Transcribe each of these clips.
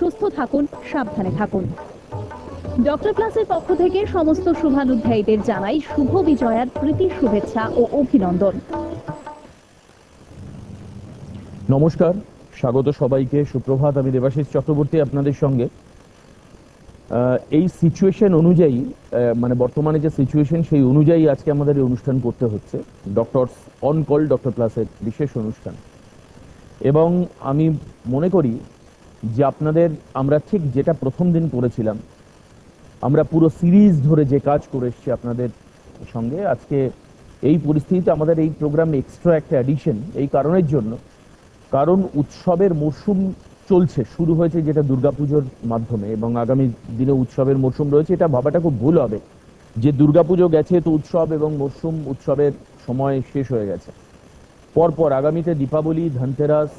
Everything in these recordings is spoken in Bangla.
সুস্থ থাকুন, সাবধানে থাকুন। ডক্টর প্লাসের পক্ষ থেকে সমস্ত শুভানুধ্যায়ীদের জানাই শুভ বিজয়ার প্রীতি শুভেচ্ছা ও অভিনন্দন। নমস্কার, স্বাগত সবাইকে, সুপ্রভাত। আমি দেবাশিস চক্রবর্তী আপনাদের সঙ্গে। এই সিচুয়েশন অনুযায়ী, মানে বর্তমানে যে সিচুয়েশন সেই অনুযায়ী আজকে আমাদের এই অনুষ্ঠান করতে হচ্ছে, ডক্টর অন কল ডক্টর প্লাসের বিশেষ অনুষ্ঠান। এবং আমি মনে করি যে আপনাদের আমরা ঠিক যেটা প্রথম দিন করেছিলাম, আমরা পুরো সিরিজ ধরে যে কাজ করে এসেছি আপনাদের সঙ্গে, আজকে এই পরিস্থিতিতে আমাদের এই প্রোগ্রাম এক্সট্রা একটা অ্যাডিশন এই কারণের জন্য, কারণ উৎসবের মরশুম চলছে, শুরু হয়েছে যেটা দুর্গাপুজোর মাধ্যমে, এবং আগামী দিনে উৎসবের মরশুম রয়েছে। এটা ভাবাটা খুব ভুল হবে যে দুর্গাপুজো গেছে তো উৎসব এবং মরশুম, উৎসবের সময় শেষ হয়ে গেছে। পরপর আগামীতে দীপাবলি, ধনতেরাস,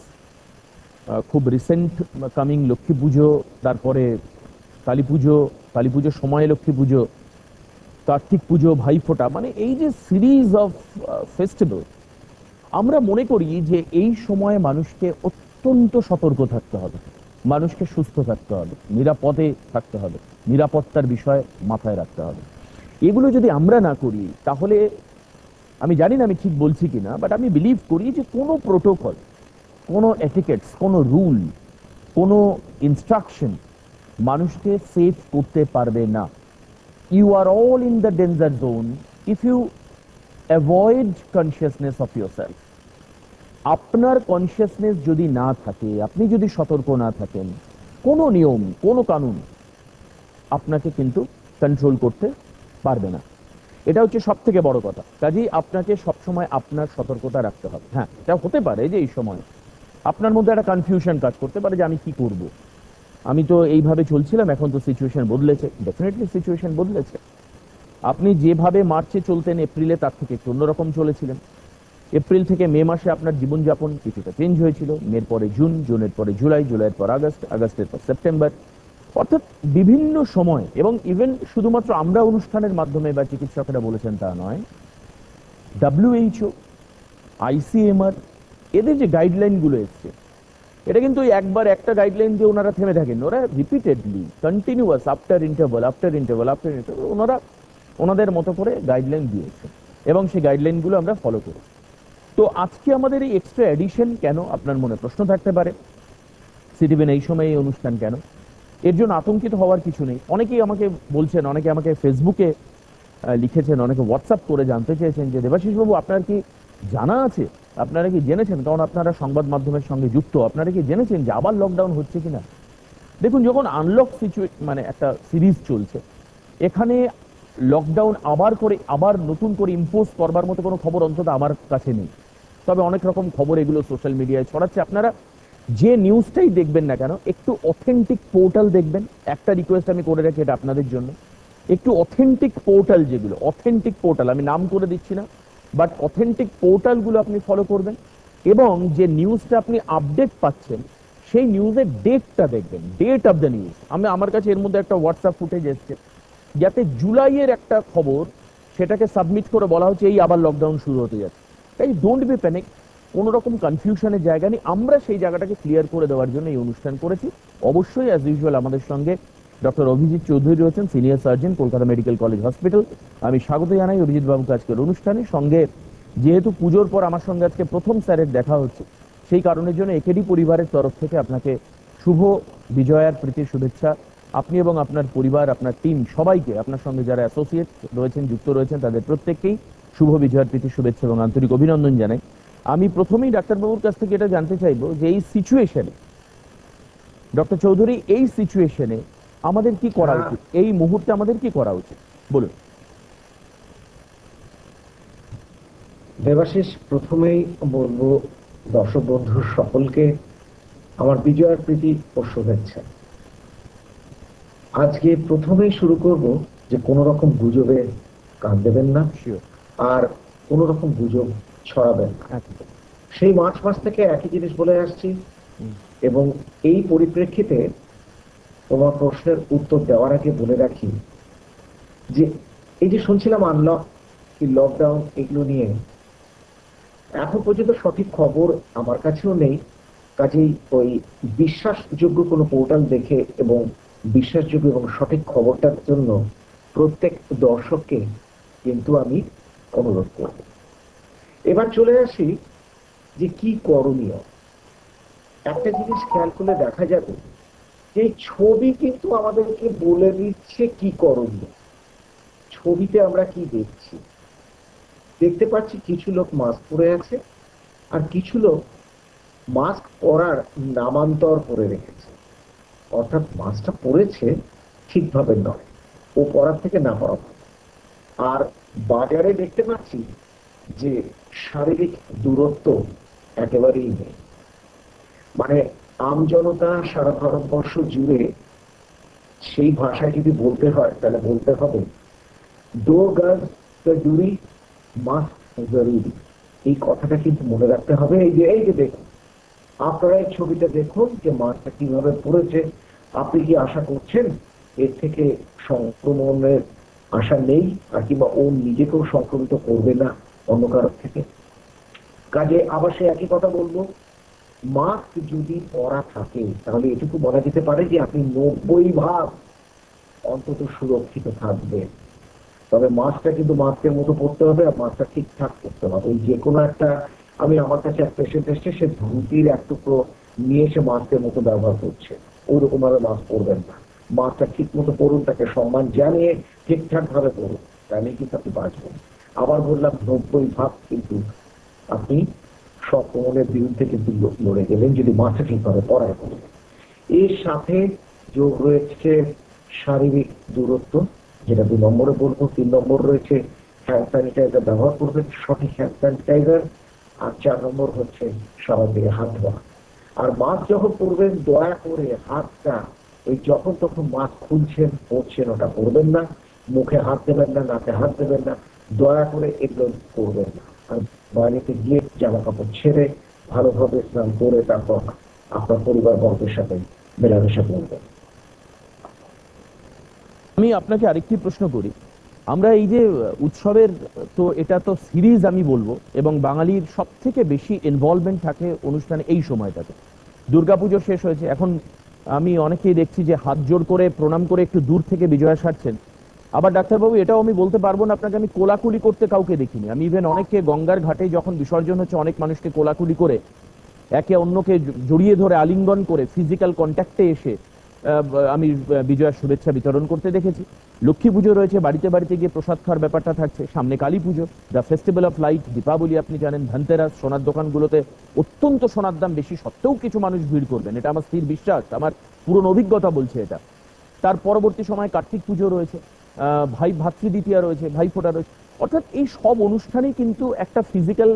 খুব রিসেন্ট কামিং লক্ষ্মী পুজো, তারপরে কালী পুজো, কালী পুজোর সময় লক্ষ্মী পুজো, কার্তিক পুজো, ভাইফোঁটা, মানে এই যে সিরিজ অফ ফেস্টিভ্যাল, আমরা মনে করি যে এই সময়ে মানুষকে অত্যন্ত সতর্ক থাকতে হবে, মানুষকে সুস্থ থাকতে হবে, নিরাপদে থাকতে হবে, নিরাপত্তার বিষয় মাথায় রাখতে হবে। এগুলো যদি আমরা না করি তাহলে, আমি জানি না আমি ঠিক বলছি কিনা, বাট আমি বিলিভ করি যে কোনো প্রোটোকল, কোনো এটিকেটস, কোনো রুল, কোনো ইনস্ট্রাকশন মানুষকে সেফ করতে পারবে না। You are all in the danger zone if you avoid consciousness of yourself. আপনার কনসিয়াসনেস যদি না থাকে, আপনি যদি সতর্ক না থাকেন, কোনো নিয়ম, কোনো কানুন আপনাকে কিন্তু কন্ট্রোল করতে পারবে না। এটা হচ্ছে সব থেকে বড় কথা। কাজেই আপনাকে সবসময় আপনার সতর্কতা রাখতে হবে। হ্যাঁ, এটা হতে পারে যে এই সময় আপনার মধ্যে একটা কনফিউশন কাজ করতে পারে যে আমি কি করব, আমি তো এইভাবে চলছিলাম, এখন তো সিচুয়েশন বদলেছে। ডেফিনেটলি সিচুয়েশন বদলেছে। আপনি যেভাবে মার্চে চলতেন এপ্রিলে তার থেকে একটু অন্যরকম চলেছিলেন। এপ্রিল থেকে মে মাসে আপনার জীবনযাপন কিছুটা চেঞ্জ হয়েছিল, মের পরে জুন, জুনের পরে জুলাই, জুলাইয়ের পর আগস্ট, আগস্টের পর সেপ্টেম্বর, অর্থাৎ বিভিন্ন সময়। এবং ইভেন শুধুমাত্র আমরা অনুষ্ঠানের মাধ্যমে বা চিকিৎসকেরা বলেছেন তা নয়, WHO, ICMR, এদের যে গাইডলাইনগুলো এসছে, এটা কিন্তু একবার একটা গাইডলাইন দিয়ে ওনারা থেমে থাকেন, ওরা repeatedly continuous after interval after interval after interval ওনারা ওনাদের মতো করে গাইডলাইন দিয়েছে, এবং সেই গাইডলাইনগুলো আমরা ফলো করি। তো আজকে আমাদের এই এক্সট্রা এডিশন কেন, আপনার মনে প্রশ্ন থাকতে পারে, সিটিভিএন এই সময় এই অনুষ্ঠান কেন? এর জন্য আতঙ্কিত হওয়ার কিছু নেই। অনেকেই আমাকে বলছেন, অনেকে আমাকে ফেসবুকে লিখেছেন, অনেকে হোয়াটসঅ্যাপ করে জানতে চেয়েছেন যে দেবাশিস বাবু, আপনার কি জানা আছে, আপনারা কি জেনেছেন, কারণ আপনারা সংবাদ মাধ্যমের সঙ্গে যুক্ত, আপনারা কি জেনেছেন যে আবার লকডাউন হচ্ছে কিনা? দেখুন, যখন আনলক মানে একটা সিরিজ চলছে, এখানে লকডাউন আবার নতুন করে ইম্পোজ করবার মতো কোনো খবর অন্তত আমার কাছে নেই। তবে অনেক রকম খবর এগুলো সোশ্যাল মিডিয়ায় ছড়াচ্ছে। আপনারা যে নিউজটাই দেখবেন না কেন, একটু অথেন্টিক পোর্টাল দেখবেন। একটা রিকোয়েস্ট আমি করে রাখি এটা আপনাদের জন্য, একটু অথেন্টিক পোর্টাল, যেগুলো অথেন্টিক পোর্টাল, আমি নাম করে দিচ্ছি না, বাট অথেন্টিক পোর্টালগুলো আপনি ফলো করবেন, এবং যে নিউজটা আপনি আপডেট পাচ্ছেন সেই নিউজের ডেটটা দেখবেন, ডেট অফ দ্য নিউজ। আমার কাছে এর মধ্যে একটা হোয়াটসঅ্যাপ ফুটেজ এসছে, যাতে জুলাইয়ের একটা খবর, সেটাকে সাবমিট করে বলা হচ্ছে এই আবার লকডাউন শুরু হতে যাচ্ছে। তাই ডোন্ট বি প্যানিক, কোনো রকম কনফিউশনের জায়গা নেই। আমরা সেই জায়গাটাকে ক্লিয়ার করে দেওয়ার জন্য এই অনুষ্ঠান করেছি। অবশ্যই অ্যাজ ইউজুয়াল আমাদের সঙ্গে ডক্টর অভিজিৎ চৌধুরী রয়েছেন, senior surgeon, Kolkata medical college hospital. আমি স্বাগত জানাই অভিজিৎ বাবুকে আজকের অনুষ্ঠানে। সঙ্গে যেহেতু পুজোর পর আমার সঙ্গে আজকে প্রথম স্যারের দেখা হচ্ছে, সেই কারণের জন্য একেডি পরিবারের তরফ থেকে আপনাকে শুভ বিজয়ার প্রীতি শুভেচ্ছা। আপনি এবং আপনার পরিবার, আপনার টিম, সবাইকে, আপনার সঙ্গে যারা অ্যাসোসিয়েট রয়েছেন, যুক্ত রয়েছেন, তাদের প্রত্যেককেই শুভ বিজয়ার প্রীতি শুভেচ্ছা এবং আন্তরিক অভিনন্দন জানাই। আমি প্রথমেই ডাক্তারবাবুর কাছ থেকে এটা জানতে চাইবো যে এই সিচুয়েশনে, ডক্টর চৌধুরী, এই সিচুয়েশনে আমাদের কি করা উচিত, এই মুহূর্তে আমাদের কি করা উচিত বলুন। দেবাশিস, প্রথমেই বলবো দর্শক বন্ধু সকলকে আমার বিজয়ার প্রীতি ও শুভেচ্ছা। আজকে প্রথমেই শুরু করব যে কোনো রকম গুজবে কান দেবেন না, আর কোনো রকম গুজব ছড়াবেন না। সেই মার্চ মাস থেকে একই জিনিস বলে আসছি, এবং এই পরিপ্রেক্ষিতে তোমার প্রশ্নের উত্তর দেওয়ার আগে বলে রাখি যে এই যে শুনছিলাম আনলক কি লকডাউন, এগুলো নিয়ে এখন পর্যন্ত সঠিক খবর আমার কাছেও নেই, কাজেই ওই বিশ্বাসযোগ্য কোনো পোর্টাল দেখে এবং বিশ্বাসযোগ্য এবং সঠিক খবরটার জন্য প্রত্যেক দর্শককে কিন্তু আমি অনুরোধ করব। এবার চলে আসি যে কি করণীয়। একটা জিনিস খেয়াল করলে দেখা যাবে যে ছবি কিন্তু আমাদেরকে বলে দিচ্ছে কি করণীয়। ছবিতে আমরা কি দেখছি, দেখতে পাচ্ছি কিছু লোক মাস্ক পরে আছে আর কিছু লোক মাস্ক পরার নামান্তর করে রেখেছে, অর্থাৎ মাস্কটা পরেছে ঠিকভাবে নয়, ও পরার থেকে না পরা। আর বাজারে দেখতে পাচ্ছি যে শারীরিক দূরত্ব একেবারেই নেই। মানে আমজনতা সারা ভারতবর্ষ জুড়ে সেই ভাষায় যদি বলতে হয় তাহলে বলতে হবে দো গজ দূরি মাস্ক জরুরি। এই কথাটা কিন্তু মনে রাখতে হবে। এই যে দেখুন, আপনারা এই ছবিটা দেখুন যে মাস্কটা কিভাবে পড়েছে। আপনি কি আশা করছেন এর থেকে সংক্রমণের আশা নেই, আর কিংবা ও নিজেকেও সংক্রমিত করবে না অন্য কারোর থেকে? কাজে আবার সে একই কথা বলবো, মাস্ক যদি পরা থাকে তাহলে এটুকু বলা যেতে পারে যে আপনি 90% অন্তত সুরক্ষিত থাকবেন। তবে মাস্কটা কিন্তু মাস্কের মতো পড়তে হবে আর মাস্কটা ঠিকঠাক করতে হবে। যে কোনো একটা, আমি আমার কাছে এক পেশেন্ট এসছে, সে ধুতির এক টুকরো নিয়ে এসে মাস্কের মতো ব্যবহার করছে, ওইরকম ভাবে মাস্ক পরবেন না। মাস্কটা ঠিক মতো পড়ুন, তাকে সম্মান জানিয়ে ঠিকঠাক ভাবে পড়ুন, তাহলে কিন্তু আপনি বাঁচবেন। আবার বললাম 90% কিন্তু আপনি সংক্রমণের বিরুদ্ধে কিন্তু লড়ে গেলেন যদি মাস্কটা ঠিকভাবে পরায় পড়েন। এর সাথে যোগ রয়েছে শারীরিক দূরত্ব, যেটা 2 নম্বরে বলবো। 3 নম্বর রয়েছে হ্যান্ড স্যানিটাইজার ব্যবহার করবেন, সঠিক হ্যান্ড স্যানিটাইজার। আর 4 নম্বর হচ্ছে সবার দিকে হাত ধোয়া। আর মাস্ক যখন পরবেন দয়া করে হাতটা ওই যখন তখন মাস্ক খুলছেন পরছেন ওটা করবেন না। মুখে হাত দেবেন না, নাকে হাত দেবেন না, দয়া করে এগুলো করবেন না। আর বাড়িতে গিয়ে জামা কাপড় ছেড়ে ভালোভাবে স্নান করে তারপর আপনার পরিবার বর্গের সাথে মেলামেশা করবেন। আমি আপনাকে আরেকটি প্রশ্ন করি। আমরা এই যে উৎসবের, তো এটা তো সিরিজ আমি বলবো, এবং বাঙালির সব থেকে বেশি ইনভলভমেন্ট থাকে অনুষ্ঠানে এই সময়টাতে। দুর্গাপুজো শেষ হয়েছে, এখন আমি অনেকেই দেখছি যে হাত জোড় করে প্রণাম করে একটু দূর থেকে বিজয়া সারছেন। আবার ডাক্তারবাবু এটাও আমি বলতে পারবো না আপনাকে, আমি কোলাকুলি করতে কাউকে দেখিনি। আমি ইভেন অনেককে গঙ্গার ঘাটে যখন বিসর্জন হচ্ছে অনেক মানুষকে কোলাকুলি করে একে অন্যকে জড়িয়ে ধরে আলিঙ্গন করে ফিজিক্যাল কন্ট্যাক্টে এসে আমি বিজয়ার শুভেচ্ছা বিতরণ করতে দেখেছি। লক্ষ্মী পুজো রয়েছে, বাড়িতে বাড়িতে গিয়ে প্রসাদ খাওয়ার ব্যাপারটা থাকছে। সামনে কালী পুজো, the festival of light, Deepavali আপনি জানেন, ধনতেরাস। সোনার দোকানগুলোতে অত্যন্ত সোনার দাম বেশি সত্ত্বেও কিছু মানুষ ভিড় করবেন, এটা আমার স্থির বিশ্বাস, আমার পুরনো অভিজ্ঞতা বলছে এটা। তার পরবর্তী সময় কার্তিক পুজো রয়েছে, ভাই ভাতৃদ্বিতীয়া রয়েছে, ভাইফোঁটা রয়েছে। অর্থাৎ এই সব অনুষ্ঠানেই কিন্তু একটা ফিজিক্যাল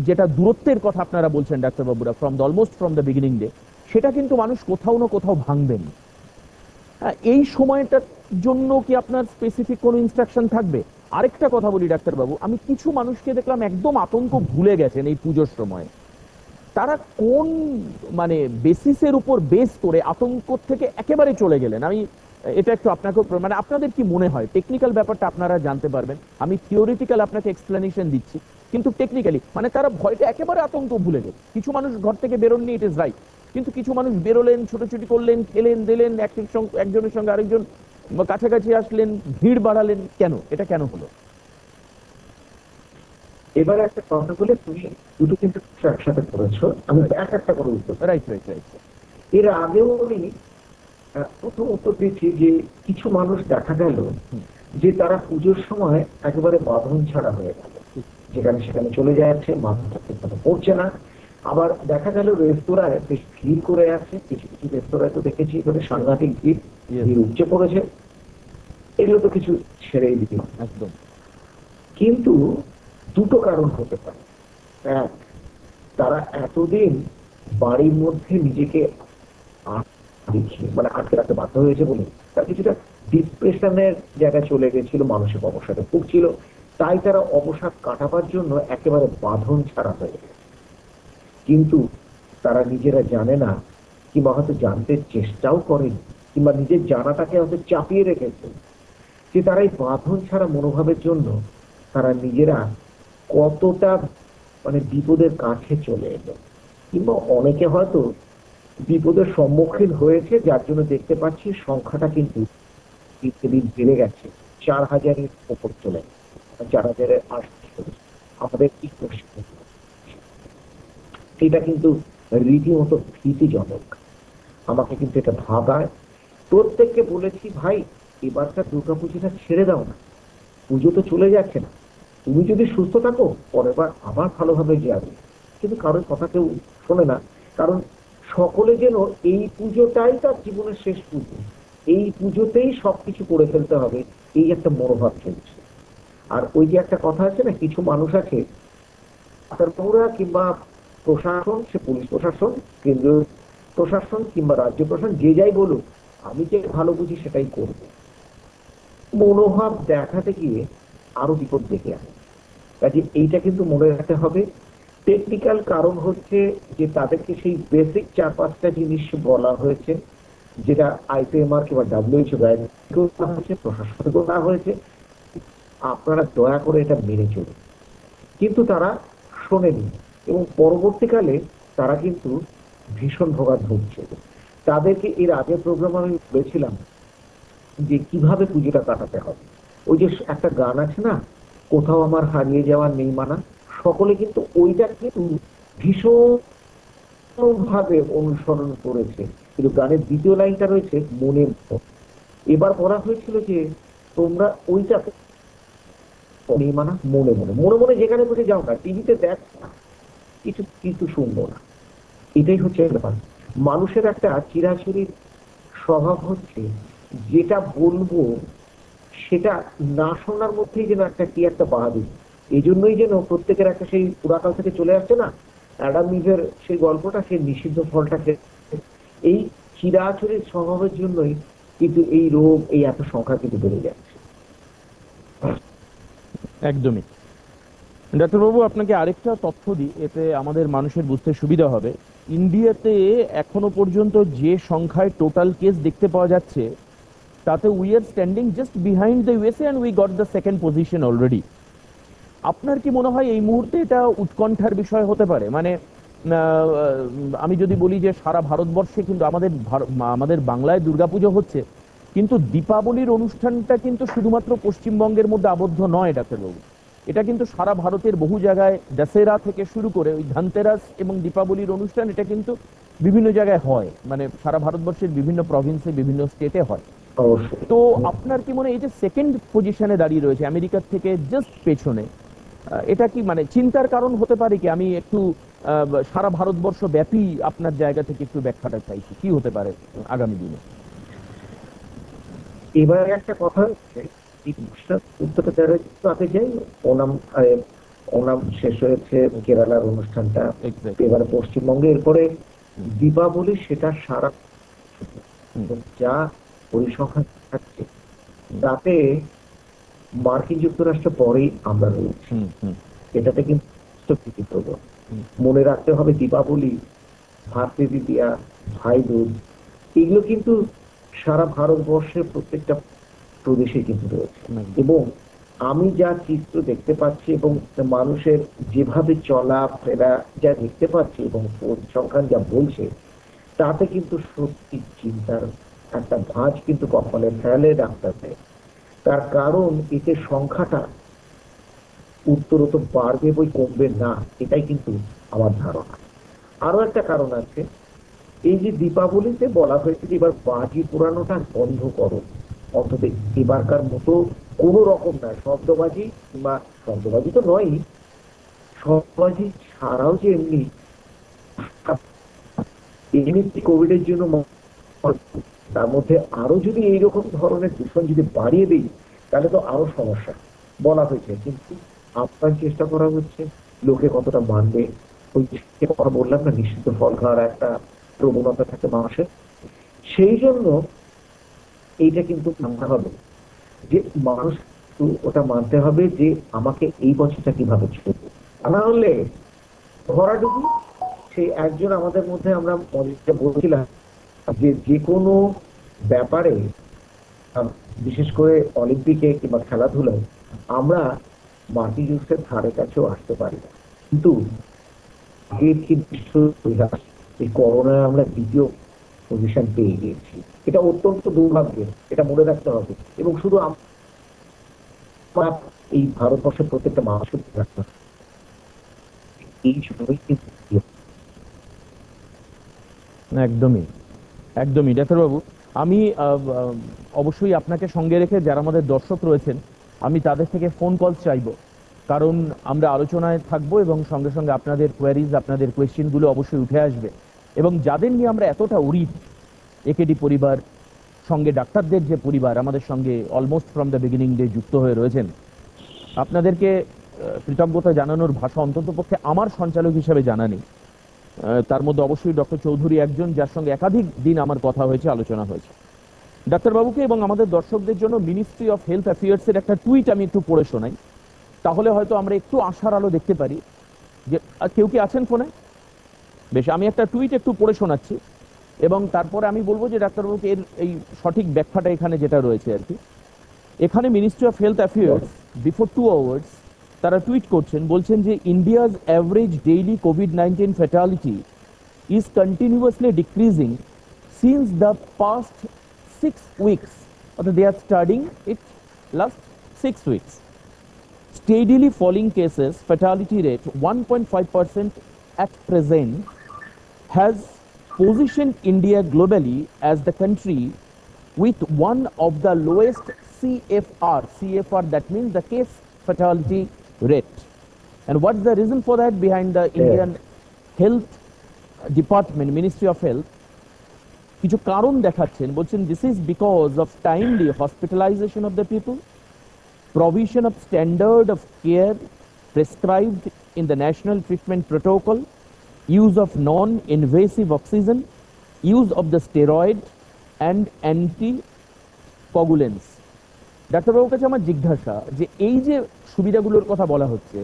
যেটা দূরত্বের কথা আপনারা বলছেন ডাক্তারবাবুরা, almost from the beginning day, সেটা কিন্তু মানুষ কোথাও না কোথাও ভাঙবেন। এই সময়টার জন্য কি আপনার স্পেসিফিক কোনো ইনস্ট্রাকশন থাকবে? আরেকটা কথা বলি ডাক্তারবাবু, আমি কিছু মানুষকে দেখলাম একদম আতঙ্ক ভুলে গেছেন এই পুজোর সময়। তারা কোন মানে বেসিসের উপর বেস করে আতঙ্ক থেকে একেবারে চলে গেলেন? আমি এটা একটু আপনাকে, মানে আপনাদের কি মনে হয় টেকনিক্যাল ব্যাপারটা আপনারা জানতে পারবেন। আমি থিওরিটিক্যাল আপনাকে এক্সপ্লেনেশন দিচ্ছি, কিন্তু টেকনিক্যালি মানে তারা ভয়টা একেবারে আতঙ্ক ভুলে গেছে। কিছু মানুষ ঘর থেকে বেরোননি, ইট ইজ রাইট, কিন্তু কিছু মানুষ বেরোলেন, ছোটাছুটি করলেন, খেলেন দিলেন, একজনের সঙ্গে আরেকজন কাছাকাছি আসলেন, ভিড় বাড়ালেন। কেন এটা কেন হলো? এবার একটা কথা বলে, তুমি দুটো কিন্তু একসাথে করেছো, আমি একটা করে উত্তর। Right right right. এর আগেও আমি প্রথম উত্তর দিচ্ছি যে কিছু মানুষ দেখা গেল যে তারা পুজোর সময় একেবারে বাঁধন ছাড়া হয়ে গেল, যেখানে সেখানে চলে যাচ্ছে, মাথাটা ঠিকমতো পড়ছে না। আবার দেখা গেল রেস্তোরাঁয় বেশ ভিড় করে আছে, কিছু কিছু রেস্তোরাঁয় তো দেখেছি এখানে সাংঘাতিক ভিড় উপচে পড়েছে। এগুলো তো কিছু ছেড়েই দিতে একদম। কিন্তু দুটো কারণ হতে পারে। এক, তারা এতদিন বাড়ির মধ্যে নিজেকে মানে আটকে রাখতে বাধ্য হয়েছে বলে তার কিছুটা ডিপ্রেশনের জায়গায় চলে গেছিল, মানসিক অবসাদে ভুগছিল, তাই তারা অবসাদ কাটাবার জন্য একেবারে বাঁধন ছাড়া হয়ে গেছে। কিন্তু তারা নিজেরা জানে না, কিংবা হয়তো জানতে চেষ্টাও করেন, কিংবা নিজের জানাটাকে হয়তো চাপিয়ে রেখেছে, যে তারা এই বাঁধন ছাড়া মনোভাবের জন্য তারা নিজেরা কতটা মানে বিপদের কাছে চলে এলো। কিংবা অনেকে হয়তো বিপদের সম্মুখীন হয়েছে, যার জন্য দেখতে পাচ্ছি সংখ্যাটা কিন্তু দিন বেড়ে গেছে, 4,000-এর উপর চলে গেছে, 4,000-এর আশপাশে। আমাদের কি করছে, এটা কিন্তু রীতিমতো ভীতিজনক। আমাকে কিন্তু এটা ভাবায়। প্রত্যেককে বলেছি, ভাই এবারকার দুর্গাপুজোটা ছেড়ে দাও না, পুজো তো চলে যাচ্ছে না, তুমি যদি সুস্থ থাকো পরের বার আবার ভালোভাবে যাবে। কিন্তু কারোর কথা কেউ শোনে না, কারণ সকলে যেন এই পুজোটাই তার জীবনের শেষ পুজো, এই পুজোতেই সবকিছু করে ফেলতে হবে, এই একটা মনোভাব চলছে। আর ওই যে একটা কথা আছে না, কিছু মানুষ আছে ডাক্তারবাবুরা কিংবা প্রশাসন, সে পুলিশ প্রশাসন, কেন্দ্রীয় প্রশাসন কিংবা রাজ্য প্রশাসন, যে যাই বলুক, আমি যে ভালো বুঝি সেটাই করব, মনোভাব দেখাতে গিয়ে আরো বিপদ ডেকে আনে। কাজে এইটা কিন্তু মনে রাখতে হবে। টেকনিক্যাল কারণ হচ্ছে যে তাদেরকে সেই বেসিক 4-5টা জিনিস বলা হয়েছে, যেটা ICMR কিংবা WHO হয়েছে, প্রশাসন করা হয়েছে, আপনারা দয়া করে এটা মেনে চলুন। কিন্তু তারা শোনেনি এবং পরবর্তীকালে তারা কিন্তু ভীষণ ভোগাত ভুগছে। তাদেরকে এর আগের প্রোগ্রাম আমি বলেছিলাম যে কিভাবে পুজোটা কাটাতে হবে। ওই যে একটা গান আছে না, কোথাও আমার হারিয়ে যাওয়ার নেই মানা, সকলে কিন্তু ওইটা কিন্তু ভীষণ ভাবে অনুসরণ করেছে। কিন্তু গানের দ্বিতীয় লাইনটা রয়েছে মনের মতো। এবার বলা হয়েছিল যে তোমরা ওইটা নেই মানা, মনে মনে মনে মনে যেখানে বসে যাও না, টিভিতে দেখ না, কিছু কিন্তু শুনবো না। এটাই হচ্ছে ব্যাপার। মানুষের একটা চিরাচরিত স্বভাব হচ্ছে যেটা বলবো সেটা না শোনার মধ্যেই যেন একটা কি একটা বাহাদুর। এই জন্যই যেন প্রত্যেকের একটা সেই পুরাকাল থেকে চলে আসছে না, অ্যাডাম ইভের সেই গল্পটা, সেই নিষিদ্ধ ফলটাকে, এই চিরাচরিত স্বভাবের জন্যই কিন্তু এই রোগ, এই এত সংখ্যা কিন্তু বেড়ে যাচ্ছে। একদমই। ডাক্তারবাবু, আপনাকে আরেকটা তথ্য দিই, এতে আমাদের মানুষের বুঝতে সুবিধা হবে। ইন্ডিয়াতে এখনো পর্যন্ত যে সংখ্যায় টোটাল কেস দেখতে পাওয়া যাচ্ছে, তাতে we are standing just behind the USA and we got the second position already. আপনার কি মনে হয় এই মুহূর্তে এটা উৎকণ্ঠার বিষয় হতে পারে? মানে আমি যদি বলি যে সারা ভারতবর্ষে কিন্তু আমাদের বাংলায় দুর্গাপুজো হচ্ছে, কিন্তু দীপাবলির অনুষ্ঠানটা কিন্তু শুধুমাত্র পশ্চিমবঙ্গের মধ্যে আবদ্ধ নয় ডাক্তারবাবু। এটা কিন্তু সারা ভারতের বহু জায়গায় দশেরা থেকে শুরু করে ওই ধনতেরাস এবং দীপাবলির অনুষ্ঠান, এটা কিন্তু বিভিন্ন জায়গায় হয়, মানে সারা ভারতবর্ষের বিভিন্ন প্রভিন্সে, বিভিন্ন স্টেটে হয়। তো আপনার কি মনে হয় এই যে সেকেন্ড পজিশনে দাঁড়িয়ে রয়েছে আমেরিকার থেকে জাস্ট পেছনে, এটা কি মানে চিন্তার কারণ হতে পারে কি? আমি একটু সারা ভারতবর্ষ ব্যাপী আপনার জায়গা থেকে একটু ব্যাখ্যাটা চাইছি, কি হতে পারে আগামী দিনে? এবার একটা কথা হচ্ছে, উত্তরটা যারা তাতে যাই, ওনাম শেষ হয়েছে, কেরালার অনুষ্ঠানটা এবারে পশ্চিমবঙ্গে, এরপরে দীপাবলি, সেটা সারা যা পরিসংখ্যান থাকছে তাতে মার্কিন যুক্তরাষ্ট্র পরেই আমরা রয়েছি। এটাতে কিন্তু মনে রাখতে হবে, দীপাবলি, ভাতৃদ্বিতীয়া, ভাই দুজ, এগুলো কিন্তু সারা ভারতবর্ষের প্রত্যেকটা প্রদেশে কিন্তু রয়েছে। এবং আমি যা চিত্র দেখতে পাচ্ছি এবং মানুষের যেভাবে চলা ফেরা যা দেখতে পাচ্ছি এবং পরিসংখ্যান যা বলছে, তাতে কিন্তু সত্যি চিন্তার একটা ভাঁজ কিন্তু কপালে ফেলে ডাক্তারদের। তার কারণ এতে সংখ্যাটা উত্তরোত্তর বাড়বে, বই কমবে না, এটাই কিন্তু আমার ধারণা। আরো একটা কারণ আছে, এই যে দীপাবলিতে বলা হয়েছে যে এবার বাজি পোড়ানোটা বন্ধ করো, অন্তত এবারকার মতো কোন রকম না, শব্দবাজি, কিংবা শব্দবাজি তো নয়, শব্দবাজি ছাড়াও যে এমনি কোভিড এর জন্য তার মধ্যে আরো যদি এইরকম ধরনের দূষণ যদি বাড়িয়ে দিই, তাহলে তো আরো সমস্যা বলা হয়েছে। কিন্তু আপনার চেষ্টা করা হচ্ছে লোকে কতটা মানবে। ওই কথা বললাম না, নিষিদ্ধ ফল খাওয়ার একটা প্রবণতা থাকে মানুষের, সেই জন্য এইটা কিন্তু মানতে হবে যে মানুষ ওটা মানতে হবে যে আমাকে এই বছরটা কিভাবে চলবে। না হলে ভরাডুবি, সেই একজন আমাদের মধ্যে আমরা বলছিলাম যে যে কোনো ব্যাপারে, বিশেষ করে অলিম্পিকে কিংবা খেলাধুলায়, আমরা মাটি জুসের ধারে কাছেও আসতে পারি না, কিন্তু আগের কিন্তু এই করোনায় আমরা দ্বিতীয় পজিশন পেয়ে গিয়েছি। এটা অত্যন্ত দুর্ভাগ্যের, এটা মনে রাখতে হবে। এবং শুধু এই ভারতবর্ষের প্রত্যেকটা মানুষের এই জন্যই কিন্তু একদমই একদমই ডাক্তারবাবু, আমি অবশ্যই আপনাকে সঙ্গে রেখে যারা আমাদের দর্শক রয়েছেন আমি তাদের থেকে ফোন কল চাইবো, কারণ আমরা আলোচনায় থাকবো এবং সঙ্গে সঙ্গে আপনাদের কোয়ারিজ, আপনাদের কোয়েশ্চেনগুলো অবশ্যই উঠে আসবে। এবং যাদের নিয়ে আমরা এতটা উড়িদ, একেডি পরিবার, সঙ্গে ডাক্তারদের যে পরিবার আমাদের সঙ্গে almost from the beginning day যুক্ত হয়ে রয়েছেন, আপনাদেরকে কৃতজ্ঞতা জানানোর ভাষা অন্ততপক্ষে আমার সঞ্চালক হিসেবে জানা নেই। তার মধ্যে অবশ্যই ডক্টর চৌধুরী একজন, যার সঙ্গে একাধিক দিন আমার কথা হয়েছে, আলোচনা হয়েছে। ডাক্তারবাবুকে এবং আমাদের দর্শকদের জন্য মিনিস্ট্রি অফ হেলথ অ্যাফেয়ার্সের একটা টুইট আমি একটু পড়ে শোনাই, তাহলে হয়তো আমরা একটু আশার আলো দেখতে পারি। যে কেউ কি আছেন ফোনে? বেশ, আমি একটা টুইট একটু পড়ে শোনাচ্ছি এবং তারপরে আমি বলবো যে ডাক্তারবাবুকে এর এই সঠিক ব্যাখ্যাটা এখানে যেটা রয়েছে আর কি। এখানে ministry of health affairs before 2 hours তারা টুইট করছেন, বলছেন যে India's average daily COVID-19 fatality is continuously decreasing since the past 6 weeks. They are studying it last 6 weeks. Steadily falling cases, fatality rate 1.5% at present has positioned India globally as the country with one of the lowest CFR. CFR, that means the case fatality rate. And what's the reason for that behind the Indian health department, ministry of health কিছু কারণ দেখাচ্ছেন, বলছেন this is because of timely hospitalisation of the people, provision of standard of care prescribed in the national treatment protocol, use of non-invasive oxygen, use of the steroid and anticoagulants. ডাক্তারবাবুর কাছে আমার জিজ্ঞাসা যে এই যে সুবিধাগুলোর কথা বলা হচ্ছে,